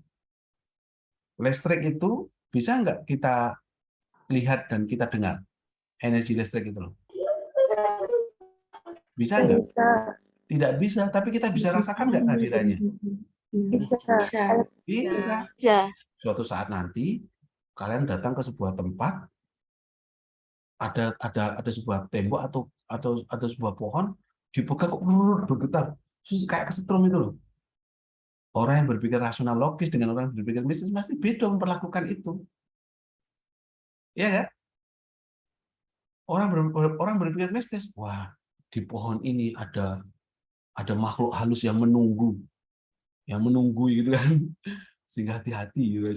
S2: Listrik itu bisa nggak kita lihat dan kita dengar? Energi listrik itu loh. Bisa nggak? Tidak bisa, tapi kita bisa rasakan nggak kehadirannya?
S3: Bisa.
S2: Bisa. Suatu saat nanti kalian datang ke sebuah tempat, ada sebuah tembok atau sebuah pohon dipegang bergetar, kayak kesetrum itu loh. Orang yang berpikir rasional logis dengan orang yang berpikir mistis pasti beda memperlakukan itu. Iya kan? Orang berpikir mistis, wah di pohon ini ada makhluk halus yang menunggu gitu kan, sehingga hati-hati gitu,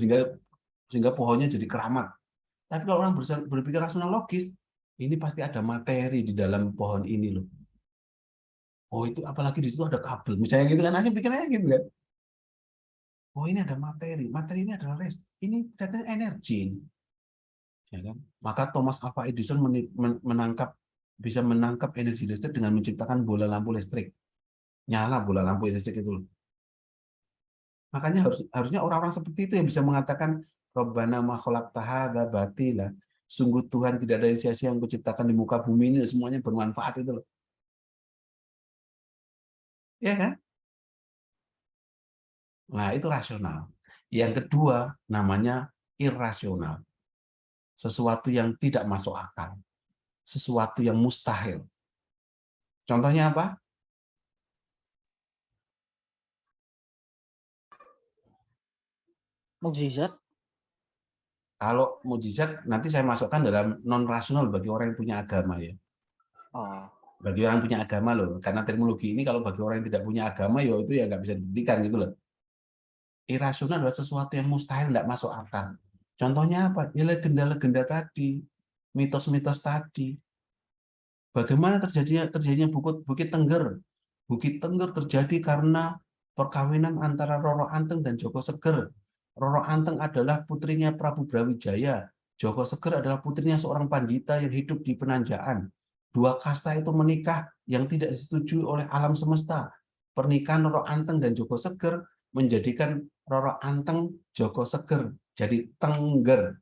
S2: sehingga pohonnya jadi keramat. Tapi kalau orang berpikir rasional logis, ini pasti ada materi di dalam pohon ini loh. Oh itu apalagi di situ ada kabel, misalnya gitu kan, aja pikirnya gitu kan. Oh ini ada materi ini adalah ini datang energi. Ya kan? Maka Thomas Alva Edison bisa menangkap energi listrik dengan menciptakan bola lampu listrik. Nyala bola lampu listrik itu. Makanya harusnya orang-orang seperti itu yang bisa mengatakan Rabbana ma khalaqta hadza batila. Sungguh Tuhan tidak ada sia-sia yang kuciptakan di muka bumi ini, semuanya bermanfaat itu loh. Ya kan? Nah, itu rasional. Yang kedua namanya irasional. Sesuatu yang tidak masuk akal. Sesuatu yang mustahil. Contohnya apa?
S4: Mukjizat.
S2: Kalau mukjizat nanti saya masukkan dalam non rasional bagi orang yang punya agama ya.
S4: Oh.
S2: Bagi orang yang punya agama loh, karena terminologi ini kalau bagi orang yang tidak punya agama ya itu ya nggak bisa dibuktikan gitu loh. Irasional adalah sesuatu yang mustahil, tidak masuk akal. Contohnya apa? Ya legenda-legenda tadi, mitos-mitos tadi. Bagaimana terjadinya Bukit Tengger? Bukit Tengger terjadi karena perkawinan antara Roro Anteng dan Joko Seger. Roro Anteng adalah putrinya Prabu Brawijaya. Joko Seger adalah putrinya seorang pandita yang hidup di Penanjaan. Dua kasta itu menikah yang tidak disetujui oleh alam semesta. Pernikahan Roro Anteng dan Joko Seger menjadikan Roro Anteng Joko Seger jadi Tengger.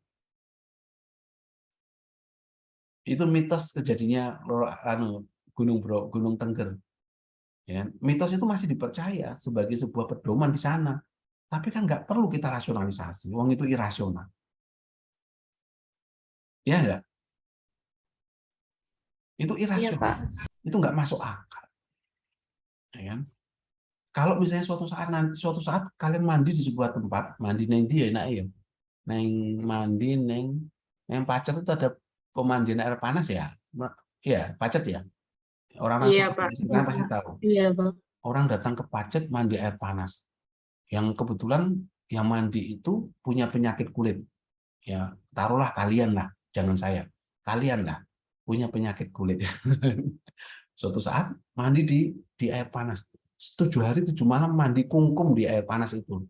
S2: Itu mitos kejadiannya Gunung Tengger. Ya, mitos itu masih dipercaya sebagai sebuah pedoman di sana. Tapi kan nggak perlu kita rasionalisasi. Wong itu irasional. Ya enggak? Itu
S3: Iya,
S2: irasional.
S3: Pak.
S2: Itu nggak masuk akal. Ya kan? Kalau misalnya suatu saat kalian mandi di sebuah tempat, mandi neng dia enak ya. Neng Pacet itu ada pemandian air panas ya. Iya, Pacet ya. Orang-orang
S7: Iya, Pak.
S2: sekarang pasti tahu.
S1: Iya, Bang.
S2: Orang datang ke Pacet mandi air panas. Yang kebetulan yang mandi itu punya penyakit kulit. Ya, taruhlah kalian lah, jangan saya. Kalian lah punya penyakit kulit. Suatu saat mandi di air panas. 7 hari 7 malam mandi kungkum di air panas itu.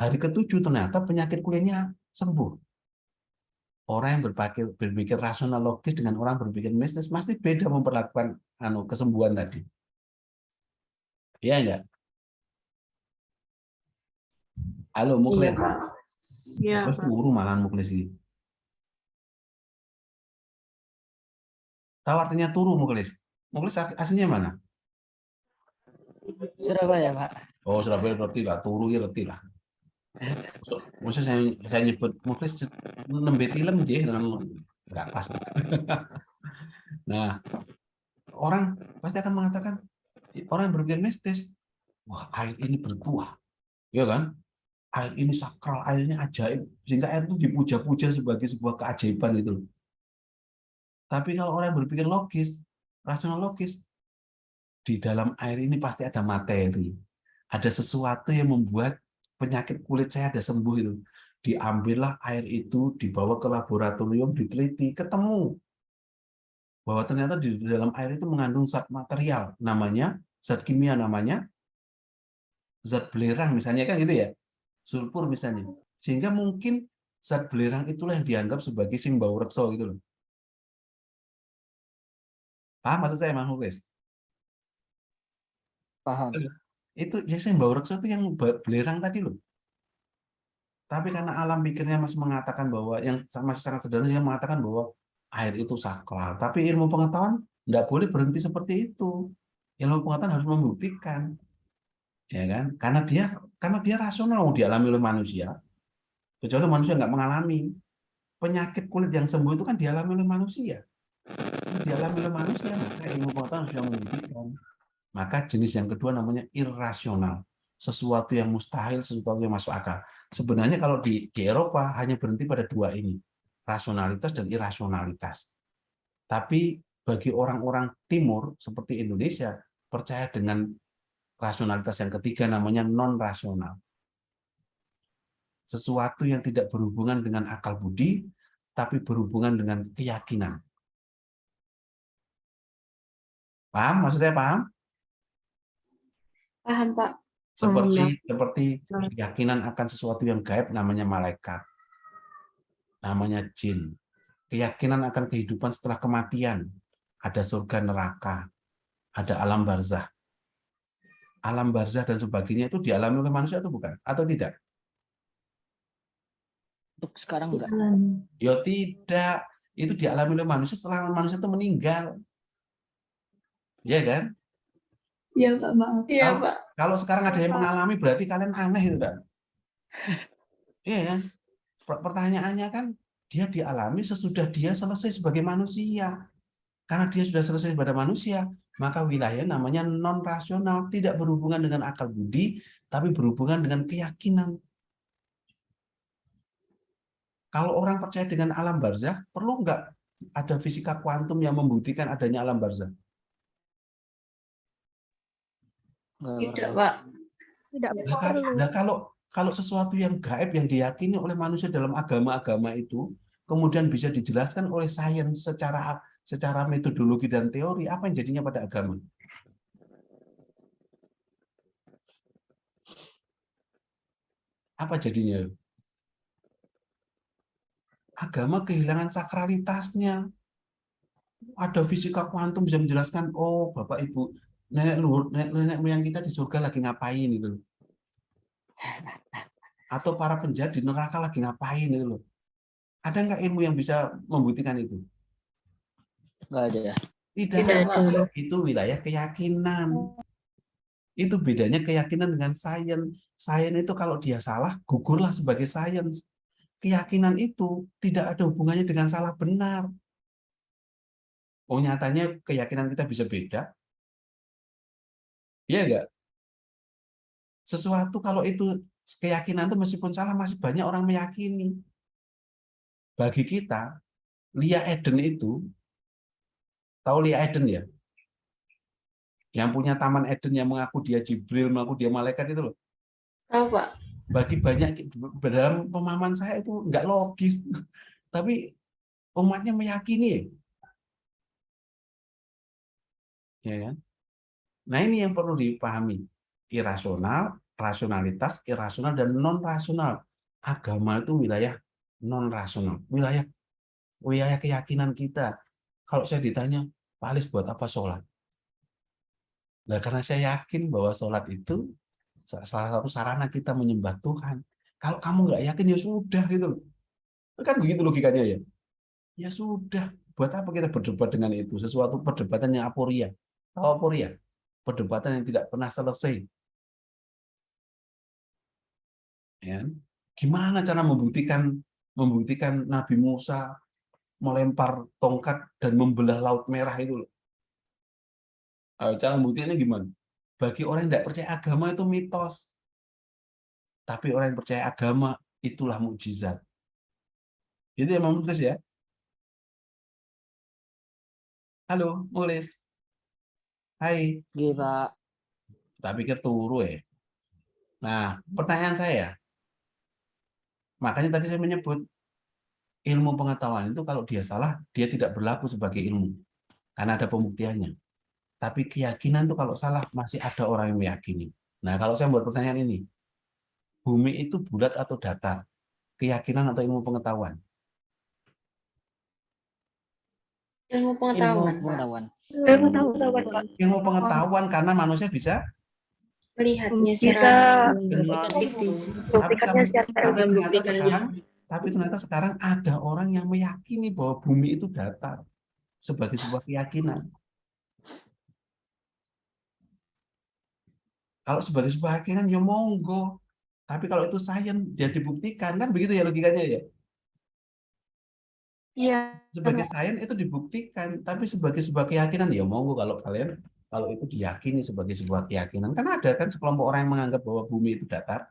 S2: Hari ke-7 ternyata penyakit kulitnya sembuh. Orang yang berpikir rasional logis dengan orang berpikir mistis pasti beda memperlakukan kesembuhan tadi. Iya enggak? Halo,
S3: Iya,
S2: Muklis.
S3: Pak.
S7: Iya,
S2: Terus
S7: Pak.
S2: turu malahan Muklis ini. Tahu artinya turu, Muklis? Muklis aslinya mana?
S4: Surabaya, Pak.
S2: Oh, Surabaya ngerti lah, turu ya ngerti lah. Maksudnya saya nyebut Muklis nembe tilem dia nggak pas. Nah, orang pasti akan mengatakan, orang yang berpikir mistis, wah air ini bertuah, ya kan? Air ini sakral, air ini ajaib, sehingga air itu dipuja-puja sebagai sebuah keajaiban gitu. Tapi kalau orang yang berpikir logis, rasional logis, di dalam air ini pasti ada materi, ada sesuatu yang membuat penyakit kulit saya ada sembuh itu. Diambillah air itu, dibawa ke laboratorium, diteliti, ketemu bahwa ternyata di dalam air itu mengandung zat material, namanya zat kimia, namanya zat belerang misalnya kan gitu ya, sulfur misalnya. Sehingga mungkin zat belerang itulah yang dianggap sebagai sing bau reksa gitu loh. Paham maksud saya, Mas Muklis?
S4: Paham.
S2: Itu ya sing bau reksa itu yang belerang tadi loh. Tapi karena alam pikirnya masih mengatakan bahwa yang masih sangat sederhana, yang mengatakan bahwa air itu sakral. Tapi ilmu pengetahuan tidak boleh berhenti seperti itu. Ilmu pengetahuan harus membuktikan, ya kan? Karena dia rasional, dialami oleh manusia. Kecuali manusia nggak mengalami penyakit kulit yang sembuh itu kan dialami oleh manusia. Dialami oleh manusia, maka ilmu pengetahuan harus membuktikan. Maka jenis yang kedua namanya irasional. Sesuatu yang mustahil, sesuatu yang masuk akal. Sebenarnya kalau di Eropa hanya berhenti pada dua ini, rasionalitas dan irasionalitas. Tapi bagi orang-orang timur seperti Indonesia, percaya dengan rasionalitas yang ketiga namanya non-rasional. Sesuatu yang tidak berhubungan dengan akal budi, tapi berhubungan dengan keyakinan. Paham? Maksud saya paham?
S3: Paham, Pak.
S2: Seperti keyakinan akan sesuatu yang gaib namanya malaikat, namanya jin. Keyakinan akan kehidupan setelah kematian, ada surga neraka, ada alam barzah. alam barzah dan sebagainya itu dialami oleh manusia atau bukan? Atau tidak?
S4: Untuk sekarang enggak.
S8: Dialami.
S2: Ya tidak. Itu dialami oleh manusia setelah manusia itu meninggal. Ya kan?
S8: Iya Pak, maaf.
S3: Iya,
S2: Kalau
S3: Pak.
S2: kalau sekarang ada yang mengalami berarti kalian aneh itu kan? Iya kan? Pertanyaannya kan dia dialami sesudah dia selesai sebagai manusia. Karena dia sudah selesai pada manusia, maka wilayah namanya non-rasional, tidak berhubungan dengan akal budi, tapi berhubungan dengan keyakinan. Kalau orang percaya dengan alam barzah, perlu nggak ada fisika kuantum yang membuktikan adanya alam barzah?
S4: Enggak
S3: Tidak,
S4: perlu.
S3: Pak.
S7: Tidak
S2: Nah,
S7: perlu.
S2: kalau sesuatu yang gaib yang diyakini oleh manusia dalam agama-agama itu, kemudian bisa dijelaskan oleh sains secara metodologi dan teori, apa yang jadinya pada agama? Apa jadinya? Agama kehilangan sakralitasnya. Ada fisika kuantum bisa menjelaskan, oh Bapak Ibu, nenek moyang kita di surga lagi ngapain itu. Atau para penjahat di neraka lagi ngapain itu loh. Ada nggak ilmu yang bisa membuktikan itu?
S4: Enggak ada ya.
S2: Tidak
S3: Tidak,
S2: ada.
S3: Pak.
S2: Itu wilayah keyakinan. Itu bedanya keyakinan dengan sains. Sains itu kalau dia salah, gugurlah sebagai sains. Keyakinan itu tidak ada hubungannya dengan salah benar. Oh, nyatanya keyakinan kita bisa beda. Iya enggak? Sesuatu kalau itu keyakinan itu meskipun salah masih banyak orang meyakini. Bagi kita, Lia Eden itu, tahu Lia Eden ya? Yang punya Taman Eden yang mengaku dia Jibril, mengaku dia malaikat itu loh.
S3: Tahu, Pak.
S2: Bagi banyak dalam pemahaman saya itu nggak logis. Tapi umatnya meyakini. Ya kan? Nah, ini yang perlu dipahami. Irasional, rasionalitas, irasional, dan non-rasional. Agama itu wilayah non-rasional. Wilayah keyakinan kita. Kalau saya ditanya, Pak Alis buat apa sholat? Nah, karena saya yakin bahwa sholat itu salah satu sarana kita menyembah Tuhan. Kalau kamu nggak yakin, ya sudah gitu. Kan begitu logikanya ya. Ya sudah, buat apa kita berdebat dengan itu? Sesuatu perdebatan yang aporia. Tahu aporia? Perdebatan yang tidak pernah selesai. Ya. Gimana cara membuktikan Nabi Musa melempar tongkat dan membelah Laut Merah itu loh. Cara membuktikannya gimana? Bagi orang yang tidak percaya agama itu mitos. Tapi orang yang percaya agama itulah mukjizat. Itu yang mau nulis ya. Halo, Mulis. Hai.
S4: Oke, Pak.
S2: Tak pikir turu ya. Nah, pertanyaan saya. Makanya tadi saya menyebut ilmu pengetahuan itu kalau dia salah, dia tidak berlaku sebagai ilmu. Karena ada pembuktiannya. Tapi keyakinan itu kalau salah, masih ada orang yang meyakini. Nah, kalau saya buat pertanyaan ini. Bumi itu bulat atau datar? Keyakinan atau ilmu pengetahuan?
S3: Ilmu
S4: Ilmu
S3: pengetahuan, Pak.
S4: pengetahuan.
S2: Ilmu pengetahuan karena manusia bisa
S3: Melihatnya
S7: Bisa
S3: secara
S2: benar.
S3: teliti.
S2: Tapi ternyata sekarang ada orang yang meyakini bahwa bumi itu datar sebagai sebuah keyakinan. Kalau sebagai sebuah keyakinan ya monggo. Tapi kalau itu sains dia dibuktikan kan begitu ya logikanya ya.
S3: Iya.
S2: Sebagai sains itu dibuktikan, tapi sebagai sebuah keyakinan ya monggo kalau itu diyakini sebagai sebuah keyakinan. Kan ada kan sekelompok orang yang menganggap bahwa bumi itu datar.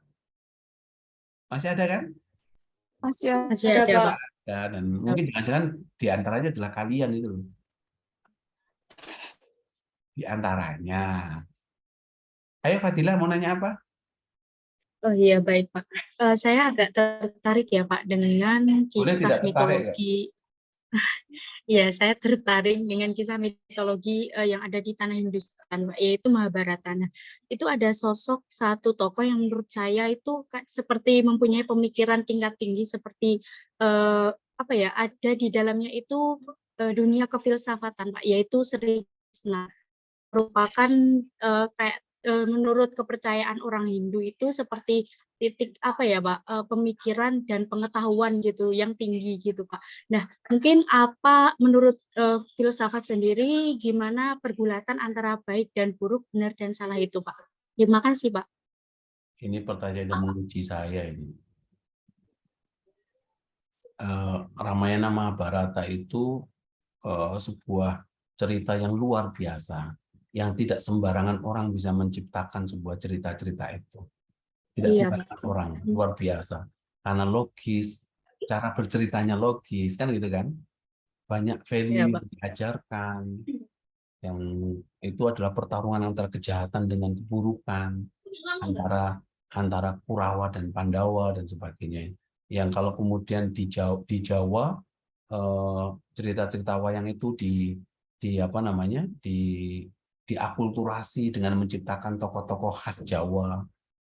S2: Masih ada kan?
S7: masih
S3: Ada,
S7: ada,
S3: Pak.
S7: Pak.
S2: Ya, dan mungkin jangan-jangan di antaranya adalah kalian itu loh. Di antaranya. Ayo Fadila mau nanya apa?
S1: Oh iya, baik Pak. Saya agak tertarik ya Pak dengan
S2: Boleh
S1: kisah
S2: tidak tertarik ya?
S1: mitologi. Ya, saya tertarik dengan kisah mitologi yang ada di tanah Hindustan, Pak, yaitu Mahabharata. Nah, itu ada sosok satu tokoh yang menurut saya itu seperti mempunyai pemikiran tingkat tinggi, seperti apa ya? Ada di dalamnya itu dunia kefilsafatan, Pak, yaitu Sri Krishna. Merupakan kayak menurut kepercayaan orang Hindu itu seperti titik apa ya, Pak, pemikiran dan pengetahuan gitu yang tinggi gitu, Pak. Nah, mungkin apa menurut filsafat sendiri gimana pergulatan antara baik dan buruk, benar dan salah itu, Pak? Terima kasih, Pak.
S2: Ini pertanyaan yang menguji saya ini. Ramayana Mahabharata itu sebuah cerita yang luar biasa, yang tidak sembarangan orang bisa menciptakan sebuah cerita-cerita itu. Tidak
S1: Iya,
S2: sembarangan
S1: Pak.
S2: orang, luar biasa. Karena logis, cara berceritanya logis, kan gitu kan? Banyak
S1: Iya,
S2: value
S1: Pak.
S2: yang diajarkan, yang itu adalah pertarungan antara kejahatan dengan keburukan, antara Kurawa dan Pandawa dan sebagainya. Yang kalau kemudian di Jawa cerita-cerita wayang itu diakulturasi dengan menciptakan tokoh-tokoh khas Jawa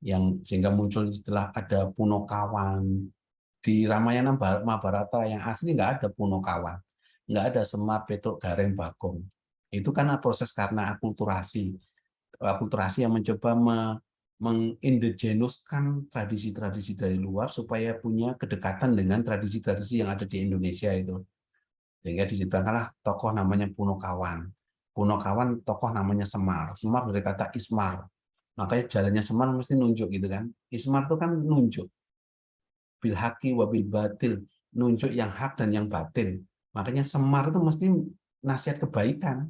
S2: yang sehingga muncul istilah ada Punokawan. Di Ramayana Mahabharata yang asli nggak ada Punokawan, nggak ada Semar, Petruk, Gareng, Bagong. Itu karena proses karena akulturasi yang mencoba mengindigenuskan tradisi-tradisi dari luar supaya punya kedekatan dengan tradisi-tradisi yang ada di Indonesia itu. Sehingga diciptakanlah tokoh namanya Punokawan. Punokawan tokoh namanya Semar. Semar dari kata Ismar. Makanya jalannya Semar mesti nunjuk gitu kan. Ismar itu kan nunjuk. Bil haqi wa bil batil. Nunjuk yang hak dan yang batil. Makanya Semar itu mesti nasihat kebaikan.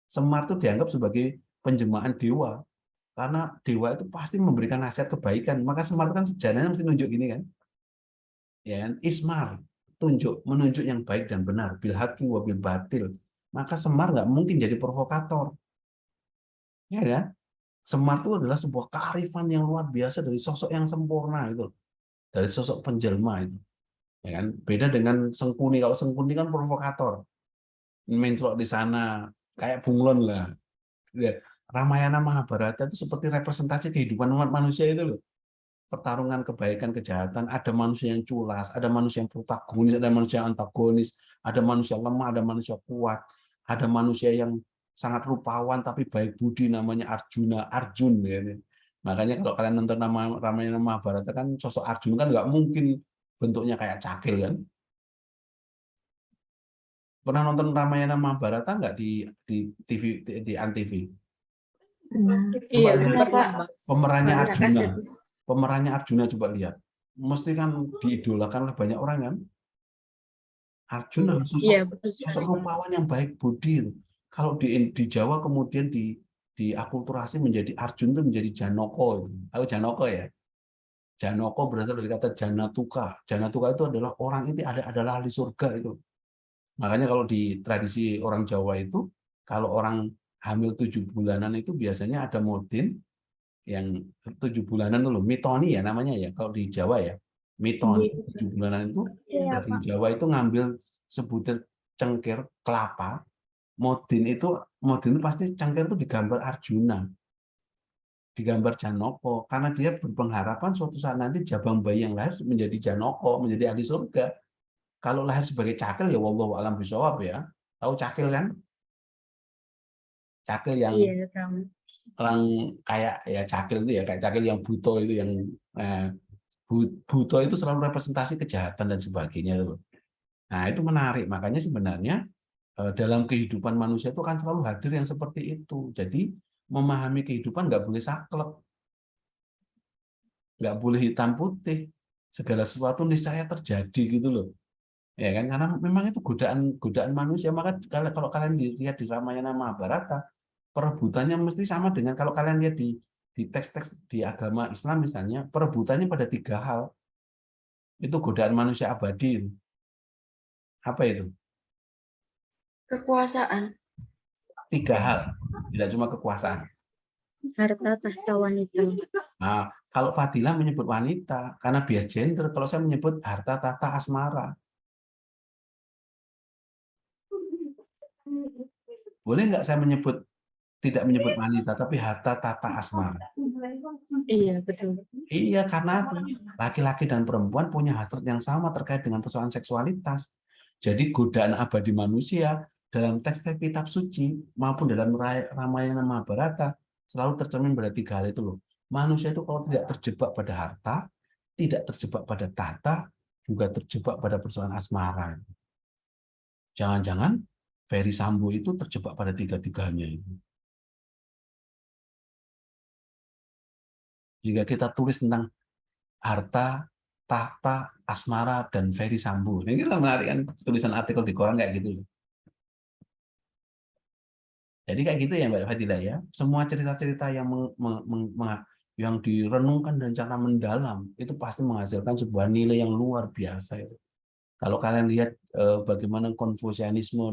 S2: Semar itu dianggap sebagai penjelmaan dewa. Karena dewa itu pasti memberikan nasihat kebaikan. Maka Semar itu kan sejalannya mesti nunjuk gini kan. Ya kan? Ismar. Menunjuk yang baik dan benar, bil haqi wa bil batil. Maka Semar nggak mungkin jadi provokator. Ya kan? Semar itu adalah sebuah kearifan yang luar biasa dari sosok yang sempurna itu. Dari sosok penjelma itu. Ya kan? Beda dengan Sengkuni. Kalau Sengkuni kan provokator. Menclok di sana kayak bunglon lah. Ya. Ramayana Mahabharata itu seperti representasi kehidupan umat manusia itu loh. Pertarungan kebaikan kejahatan, ada manusia yang culas, ada manusia yang protagonis, ada manusia yang antagonis, ada manusia lemah, ada manusia kuat, ada manusia yang sangat rupawan tapi baik budi namanya Arjun ya. Makanya kalau kalian nonton Ramayana Mahabharata kan sosok Arjun kan nggak mungkin bentuknya kayak cakil kan. Pernah nonton Ramayana Mahabharata nggak di TV di Antv?
S1: Iya,
S3: Pernah, Pak.
S2: Pemerannya
S3: Pernah
S2: Arjuna.
S3: kaset.
S2: Pemerannya Arjuna coba lihat. Mesti kan diidolakan oleh banyak orang kan. Arjuna
S1: iya,
S2: sosok
S1: betul sekali.
S2: rupawan yang baik budi. Kalau di Jawa kemudian diakulturasi menjadi Arjun itu menjadi Janoko. Tahu Janoko ya? Janoko berasal dari kata Janatuka. Janatuka itu adalah orang itu adalah ahli surga itu. Makanya kalau di tradisi orang Jawa itu, kalau orang hamil 7 bulanan itu biasanya ada modin yang 7 bulanan dulu, mitoni ya namanya ya kalau di Jawa ya. Mitoni 7 bulanan itu di Jawa itu ngambil sebutir cengkir kelapa. Modin itu pasti cengkir itu digambar Arjuna. Digambar Janoko karena dia berpengharapan suatu saat nanti jabang bayi yang lahir menjadi Janoko, menjadi ahli surga. Kalau lahir sebagai cakil ya wallahu a'lam bishawab ya. Tahu cakil kan? Cakil yang
S1: Iya, tahu.
S2: orang kayak ya cakil itu ya kayak cakil yang buto itu yang buto itu selalu representasi kejahatan dan sebagainya itu. Nah, itu menarik. Makanya sebenarnya dalam kehidupan manusia itu kan selalu hadir yang seperti itu. Jadi memahami kehidupan nggak boleh saklek. Nggak boleh hitam putih. Segala sesuatu niscaya terjadi gitu loh. Ya kan? Karena memang itu godaan manusia. Maka kalau kalian lihat di Ramayana Mahabharata, perebutannya mesti sama dengan kalau kalian lihat di teks-teks di agama Islam misalnya, perebutannya pada 3 hal. Itu godaan manusia abadi. Apa itu?
S3: Kekuasaan.
S2: 3 hal, tidak cuma kekuasaan.
S1: Harta tahta wanita.
S2: Nah, kalau Fadilah menyebut wanita, karena bias gender, kalau saya menyebut harta tahta asmara. Boleh nggak saya tidak menyebut wanita, tapi harta tahta asmara?
S1: Iya, betul.
S2: Iya, karena laki-laki dan perempuan punya hasrat yang sama terkait dengan persoalan seksualitas. Jadi godaan abadi manusia dalam teks-teks kitab suci maupun dalam Ramayana Mahabharata selalu tercermin pada 3 hal itu loh. Manusia itu kalau tidak terjebak pada harta, tidak terjebak pada tahta, juga terjebak pada persoalan asmara. Jangan-jangan Ferry Sambo itu terjebak pada 3-tiganya itu. Jika kita tulis tentang harta, tahta, asmara, dan Ferry Sambo, ini kita menarik kan tulisan artikel di koran kayak gitu. Jadi kayak gitu ya Mbak Fadila ya. Semua cerita-cerita yang direnungkan dan cara mendalam itu pasti menghasilkan sebuah nilai yang luar biasa itu. Kalau kalian lihat bagaimana Konfusianisme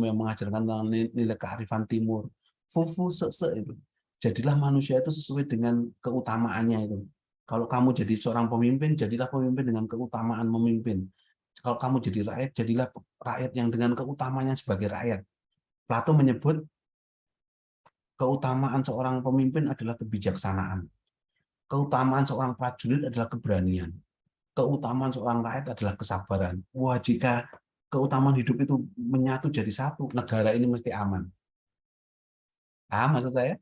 S2: yang mengajarkan tentang nilai kearifan timur, fufu sese itu. Jadilah manusia itu sesuai dengan keutamaannya itu. Kalau kamu jadi seorang pemimpin, jadilah pemimpin dengan keutamaan memimpin. Kalau kamu jadi rakyat, jadilah rakyat yang dengan keutamaannya sebagai rakyat. Plato menyebut keutamaan seorang pemimpin adalah kebijaksanaan. Keutamaan seorang prajurit adalah keberanian. Keutamaan seorang rakyat adalah kesabaran. Wah, jika keutamaan hidup itu menyatu jadi satu, negara ini mesti aman. Paham maksud saya?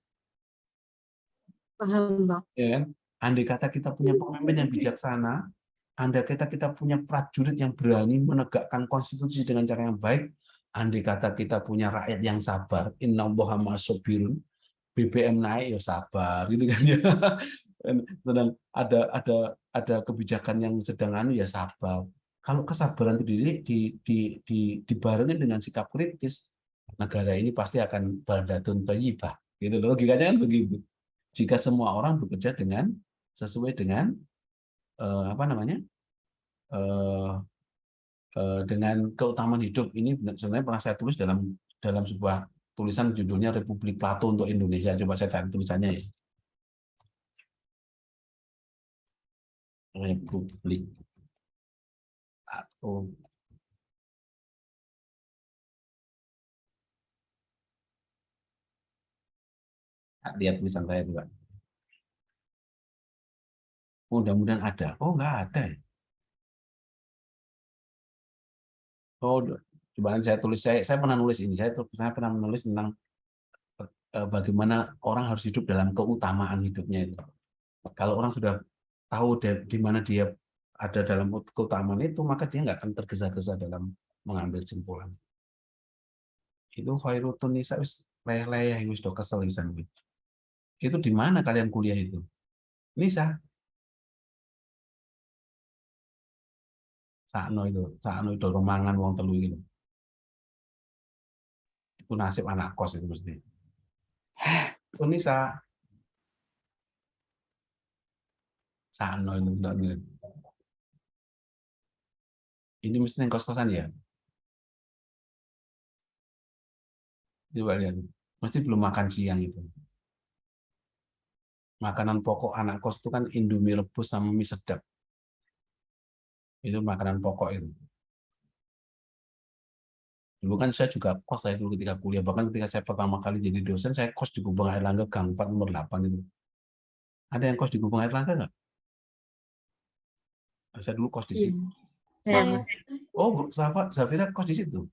S1: Paham, Bang.
S2: Ya kan? Andai kata kita punya pemimpin yang bijaksana, andai kata kita punya prajurit yang berani menegakkan konstitusi dengan cara yang baik, andai kata kita punya rakyat yang sabar, innallaha ma'as-sabirun, BBM naik ya sabar gitu kan ya. Sedang ada kebijakan yang sedang ya sabar. Kalau kesabaran itu dibarengi dengan sikap kritis, negara ini pasti akan baldatun thayyibah. Gitu loh, logikanya kan begitu. Jika semua orang bekerja sesuai dengan dengan keutamaan hidup. Ini sebenarnya pernah saya tulis dalam sebuah tulisan judulnya Republik Plato untuk Indonesia. Coba saya tarik tulisannya ya. Republik Plato. Lihat tulisan saya juga. Mudah-mudahan ada. Oh, nggak ada. Oh, coba saya tulis. Saya pernah nulis ini. Saya pernah menulis tentang bagaimana orang harus hidup dalam keutamaan hidupnya itu. Kalau orang sudah tahu di mana dia ada dalam keutamaan itu, maka dia nggak akan tergesa-gesa dalam mengambil kesimpulan. Itu khairutun nisa wis leleh wis do kesel wisan. Itu di mana kalian kuliah itu? Nisa. Sakno itu romangan wong telu gitu. Itu nasib anak kos itu mesti. Itu Nisa. Sakno itu enggak. Ini mesti yang kos-kosan ya? Coba lihat. Mesti belum makan siang itu. Makanan pokok anak kos itu kan Indomie rebus sama mie sedap. Itu makanan pokok itu. Dulu kan saya juga kos saya dulu ketika kuliah. Bahkan ketika saya pertama kali jadi dosen, saya kos di Gubeng Airlangga Gang 4 nomor 8 itu. Ada yang kos di Gubeng Airlangga nggak? Saya dulu kos di situ.
S3: Saya,
S2: Oh, Zafira kos di situ?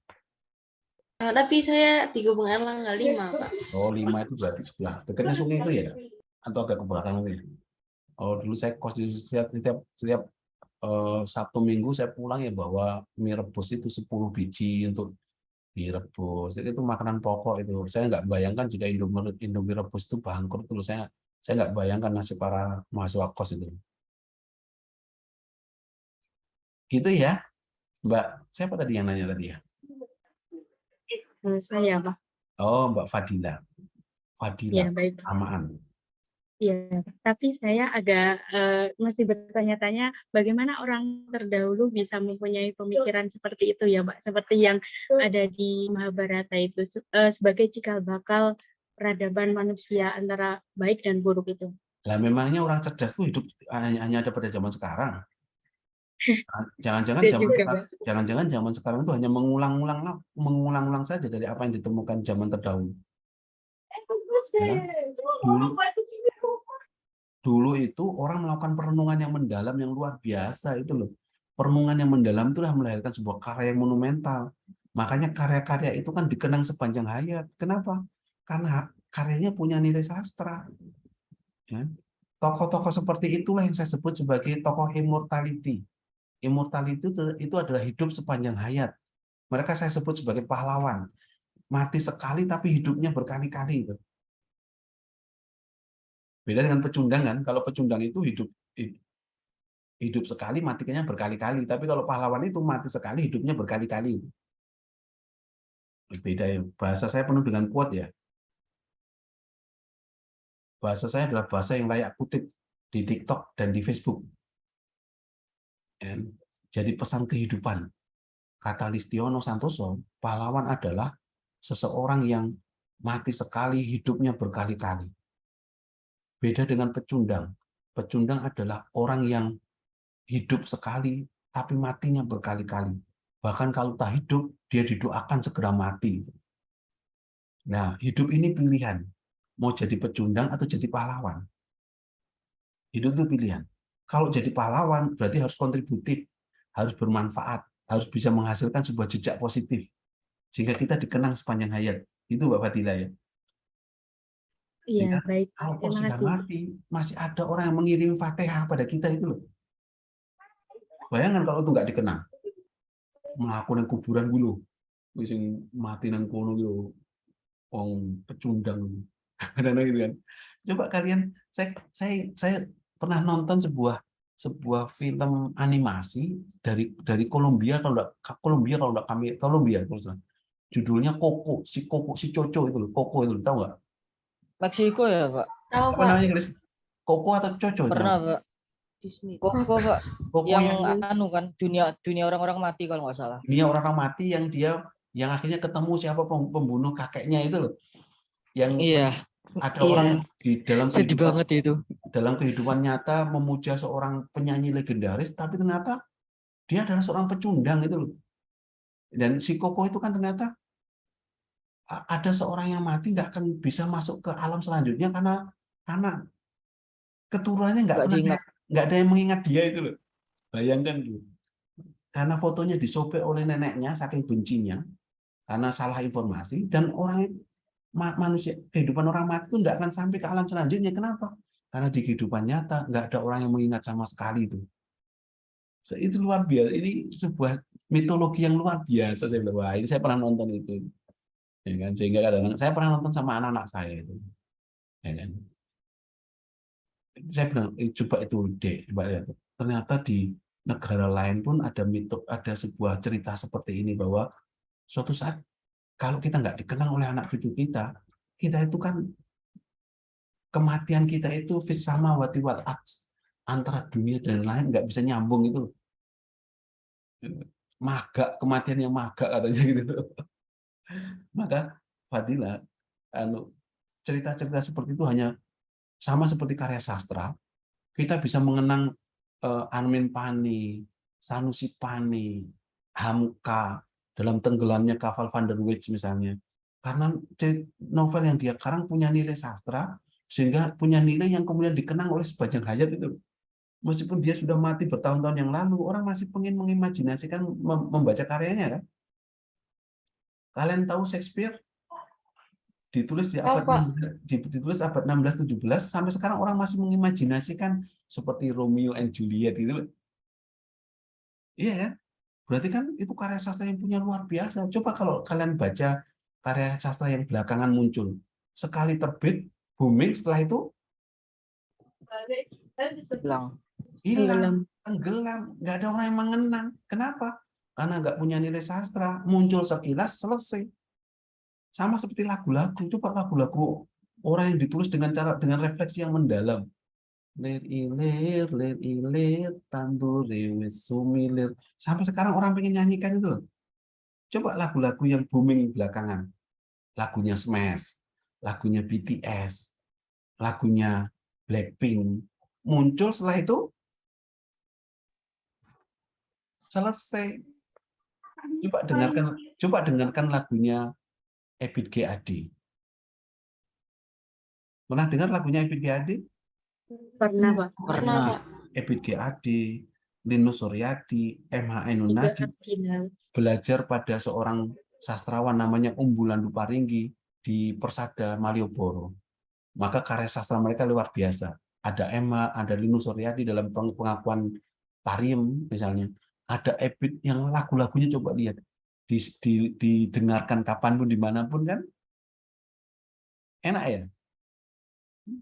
S3: tapi saya di Gubeng Airlangga 5, Pak.
S2: Oh, 5 itu berarti sebelah. Dekatnya sungai itu ya? Atau agak ke belakang itu? Oh, dulu saya kos di setiap Sabtu Minggu saya pulang ya bawa mie rebus itu 10 biji untuk direbus. Jadi itu makanan pokok itu. Saya nggak bayangkan jika Indomie rebus itu bangkrut dulu. Saya nggak bayangkan nasib para mahasiswa kos itu. Gitu ya, Mbak. Siapa tadi yang nanya tadi ya?
S1: Saya, Pak.
S2: Oh, Mbak Fadila.
S1: Ya, baik.
S2: Amaan.
S1: Iya, tapi saya agak masih bertanya-tanya bagaimana orang terdahulu bisa mempunyai pemikiran seperti itu ya, Pak, seperti yang ada di Mahabharata itu sebagai cikal bakal peradaban manusia antara baik dan buruk itu.
S2: Lah memangnya orang cerdas tuh hidup hanya ada pada zaman sekarang? Jangan-jangan zaman sekarang itu hanya mengulang-ulang saja dari apa yang ditemukan zaman terdahulu. Ya? Dulu itu orang melakukan perenungan yang mendalam yang luar biasa itu loh. Perenungan yang mendalam itulah melahirkan sebuah karya yang monumental. Makanya karya-karya itu kan dikenang sepanjang hayat. Kenapa? Karena karyanya punya nilai sastra. Ya. Tokoh-tokoh seperti itulah yang saya sebut sebagai tokoh immortality. Immortality itu adalah hidup sepanjang hayat. Mereka saya sebut sebagai pahlawan. Mati sekali tapi hidupnya berkali-kali. Beda dengan pecundang kan, kalau pecundang itu hidup sekali, matinya berkali-kali. Tapi kalau pahlawan itu mati sekali, hidupnya berkali-kali. Beda ya. Bahasa saya penuh dengan quote ya. Bahasa saya adalah bahasa yang layak kutip di TikTok dan di Facebook. Jadi pesan kehidupan. Kata Listiono Santoso, pahlawan adalah seseorang yang mati sekali, hidupnya berkali-kali. Beda dengan pecundang. Pecundang adalah orang yang hidup sekali, tapi matinya berkali-kali. Bahkan kalau tak hidup, dia didoakan segera mati. Nah, hidup ini pilihan. Mau jadi pecundang atau jadi pahlawan. Hidup itu pilihan. Kalau jadi pahlawan, berarti harus kontributif, harus bermanfaat, harus bisa menghasilkan sebuah jejak positif. Sehingga kita dikenang sepanjang hayat. Itu Mbak Fadila ya.
S1: Iya,
S2: Sehingga
S1: baik.
S2: kalau
S1: Terima
S2: sudah
S1: kasih.
S2: mati, masih ada orang yang mengirim Fatihah pada kita itu loh. Bayangkan kalau itu nggak dikenang. Melakukan kuburan dulu. Sing mati nang kono gitu. Wong pecundang. Dan gitu kan. Coba kalian, saya pernah nonton sebuah film animasi dari Kolombia kalau enggak Kolombia kalau salah. Judulnya Coco, si Coco itu loh, Coco itu loh, tahu nggak?
S4: Meksiko ya, Pak?
S3: Tahu,
S2: Apa
S3: Pak.
S2: namanya, Chris? Coco atau Coco itu
S4: Pernah,
S2: namanya?
S4: Pak.
S5: Disney.
S4: Koko, Pak.
S2: Coco
S4: Yang
S2: yang
S4: anu kan, dunia orang-orang mati kalau nggak salah.
S2: dunia orang mati yang akhirnya ketemu siapa pembunuh kakeknya itu loh. Yang
S4: Iya,
S2: ada
S1: Iya.
S2: orang di
S4: sedih banget itu.
S2: dalam kehidupan nyata memuja seorang penyanyi legendaris, tapi ternyata dia adalah seorang pecundang itu loh. Dan si Koko itu kan ternyata ada seorang yang mati nggak akan bisa masuk ke alam selanjutnya karena keturunannya
S4: Nggak diingat.
S2: nggak ada yang mengingat dia itu loh. Bayangkan gitu. Karena fotonya disobek oleh neneknya saking bencinya karena salah informasi, dan manusia kehidupan orang mati itu nggak akan sampai ke alam selanjutnya. Kenapa? Karena di kehidupan nyata nggak ada orang yang mengingat sama sekali itu. Itu luar biasa. Ini sebuah mitologi yang luar biasa. Saya bilang, wah, ini saya pernah nonton itu. Ya kan? Sehingga kadang-kadang saya pernah nonton sama anak-anak saya itu. Ya kan? Saya bilang, coba itu deh, coba lihat. Ternyata di negara lain pun ada sebuah cerita seperti ini, bahwa suatu saat kalau kita nggak dikenang oleh anak cucu kita itu kan kematian kita itu fisama wati wal aks, antara dunia dan lain nggak bisa nyambung itu. Maga, kematian yang maga katanya gitu. Maka Fadila, cerita-cerita seperti itu hanya sama seperti karya sastra. Kita bisa mengenang Armin Pani, Sanusi Pani, Hamka dalam Tenggelamnya Kaval van der Weijs misalnya. Karena novel yang dia karang punya nilai sastra, sehingga punya nilai yang kemudian dikenang oleh sepanjang hayat itu. Meskipun dia sudah mati bertahun-tahun yang lalu, orang masih pengen mengimajinasikan membaca karyanya kan. Kalian tahu Shakespeare? Ditulis ditulis abad 16-17, sampai sekarang orang masih mengimajinasikan seperti Romeo and Juliet gitu. Iya ya. Berarti kan itu karya sastra yang punya luar biasa. Coba kalau kalian baca karya sastra yang belakangan muncul, sekali terbit booming, setelah itu hilang, tenggelam, nggak ada orang yang mengenang. Kenapa? Karena nggak punya nilai sastra. Muncul sekilas, selesai. Sama seperti lagu-lagu. Coba lagu-lagu orang yang ditulis dengan refleksi yang mendalam. Lir ilir, tanduri wis sumilir. Sampai sekarang orang pengen nyanyikan itu loh. Coba lagu-lagu yang booming belakangan. Lagunya Smash, lagunya BTS, lagunya Blackpink. Muncul setelah itu selesai. Coba dengarkan lagunya Ebit G. Ade. Pernah dengar lagunya Ebit G. Ade?
S1: Pernah, Pak.
S3: Pernah, Pak.
S2: Ebit G. Ade, Linus Suryadi, M.H. Ainun Nadjib belajar pada seorang sastrawan namanya Umbulan Duparinggi. di Persada Malioboro, maka karya sastra mereka luar biasa. Ada Emma, ada Linus Suryadi dalam pengakuan Tarim misalnya. Ada Ebit yang lagu-lagunya coba lihat. Didengarkan kapanpun, dimanapun kan. Enak ya?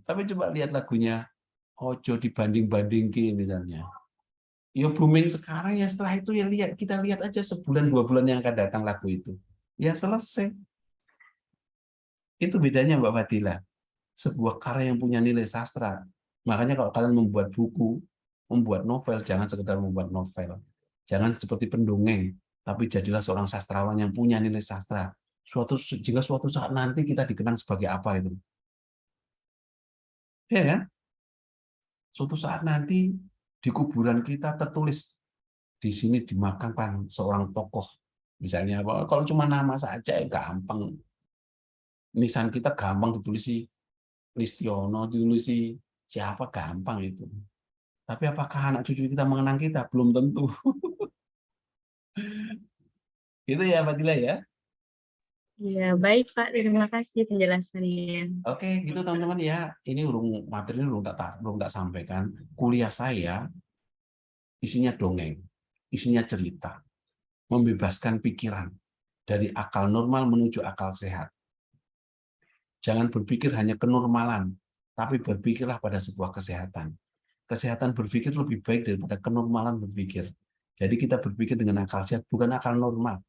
S2: Tapi coba lihat lagunya Ojo dibanding-bandingke misalnya. Ya booming sekarang ya, setelah itu ya kita lihat aja sebulan 2 bulan yang akan datang lagu itu. Ya selesai. Itu bedanya Mbak Fadila. Sebuah karya yang punya nilai sastra. Makanya kalau kalian membuat buku, membuat novel, jangan sekedar membuat novel. Jangan seperti pendongeng, tapi jadilah seorang sastrawan yang punya nilai sastra. Jika suatu saat nanti kita dikenang sebagai apa itu. Ya kan? Suatu saat nanti di kuburan kita tertulis di sini dimakamkan seorang tokoh. Misalnya kalau cuma nama saja ya gampang. Nisan kita gampang ditulis Listiono, ditulis siapa gampang itu. Tapi apakah anak cucu kita mengenang kita? Belum tentu. Gitu ya Fadila ya.
S1: Ya, baik Pak, terima kasih penjelasannya.
S2: Oke, gitu teman-teman ya. Ini materi belum tak sampaikan. Kuliah saya isinya dongeng, isinya cerita, membebaskan pikiran dari akal normal menuju akal sehat. Jangan berpikir hanya kenormalan, tapi berpikirlah pada sebuah kesehatan. Kesehatan berpikir lebih baik daripada kenormalan berpikir. Jadi kita berpikir dengan akal sehat, bukan akal normal.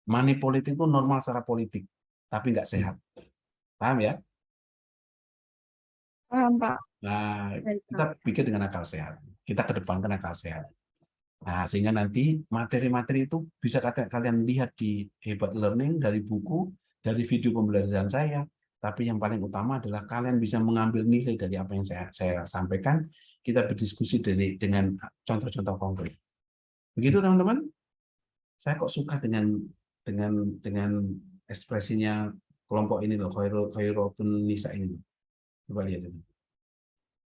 S2: Money politik itu normal secara politik, tapi nggak sehat. Paham ya?
S7: Paham, Pak.
S2: Nah, kita pikir dengan akal sehat. Kita kedepankan akal sehat. Nah, sehingga nanti materi-materi itu bisa kalian lihat di Hebat Learning, dari buku, dari video pembelajaran saya. Tapi yang paling utama adalah kalian bisa mengambil nilai dari apa yang saya sampaikan. Kita berdiskusi dengan contoh-contoh konkret. Begitu teman-teman? Saya kok suka dengan ekspresinya kelompok ini loh, Khairatun Nisa ini. Coba lihat ini.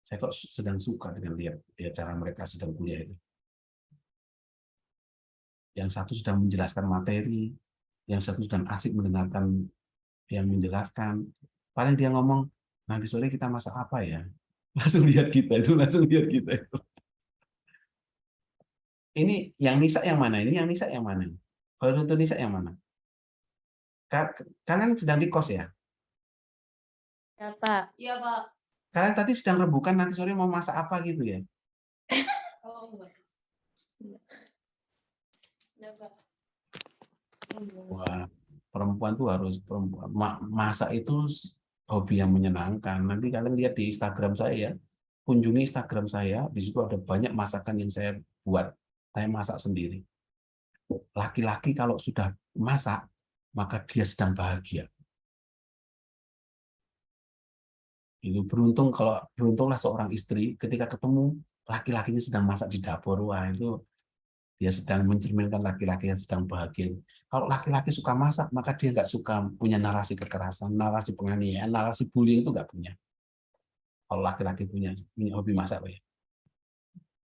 S2: Saya kok sedang suka dengan lihat cara mereka sedang kuliah itu. Yang satu sedang menjelaskan materi, yang satu sedang asik mendengarkan yang menjelaskan. Paling dia ngomong, nanti sore kita masak apa ya? Langsung lihat kita itu. Ini yang Nisa yang mana? Ini yang Nisa yang mana? Kalau untuk Nisa yang mana? Kalian sedang di kos ya?
S9: Ya, Pak.
S3: Iya, Pak.
S2: Kalian tadi sedang rebukan nanti sore mau masak apa gitu ya?
S3: Oh, enggak. Enggak, Pak.
S2: Wah, perempuan tuh harus masak itu hobi yang menyenangkan. Nanti kalian lihat di Instagram saya, kunjungi Instagram saya, di situ ada banyak masakan yang saya buat. Saya masak sendiri. Laki-laki kalau sudah masak, maka dia sedang bahagia. Itu beruntunglah seorang istri ketika ketemu laki-lakinya sedang masak di dapur. Wah, itu dia sedang mencerminkan laki-laki yang sedang bahagia. Kalau laki-laki suka masak, maka dia nggak suka punya narasi kekerasan, narasi penganiayaan, narasi bullying itu nggak punya. Kalau laki-laki punya hobi masak, ya.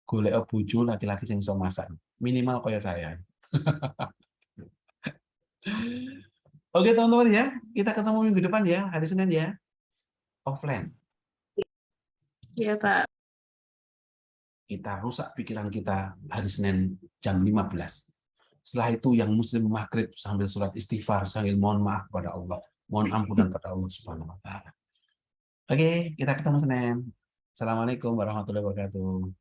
S2: Golek bojo laki-laki yang bisa masak. Minimal kayak saya. Oke teman-teman ya, kita ketemu minggu depan ya, hari Senin ya. Offline.
S7: Iya, Pak.
S2: Kita rusak pikiran kita hari Senin jam 15. Setelah itu yang muslim maghrib sambil sholat istighfar, sambil mohon maaf kepada Allah. Mohon ampunan pada Allah Subhanahu wa taala. Oke, kita ketemu Senin. Assalamualaikum warahmatullahi wabarakatuh.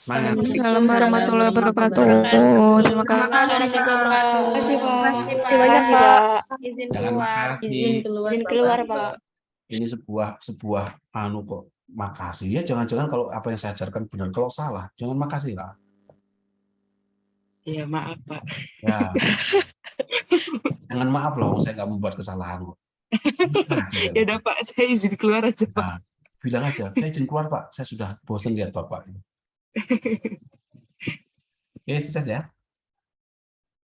S2: Semangat.
S7: Assalamualaikum warahmatullahi wabarakatuh. Terima kasih, Pak.
S8: Terima kasih, Pak.
S3: Izin
S2: Jangan
S3: keluar.
S2: makasih.
S3: Izin keluar, Pak.
S2: Ini sebuah kok makasih ya, jangan-jangan kalau apa yang saya ajarkan benar, kalau salah jangan makasih lah.
S10: Iya, maaf Pak.
S2: Ya. Jangan maaf loh, saya nggak membuat kesalahan kok.
S10: Ya udah Pak, saya izin keluar aja Pak.
S2: Nah, bilang aja, saya izin keluar Pak, saya sudah bosan lihat Bapak. Oke, sukses ya.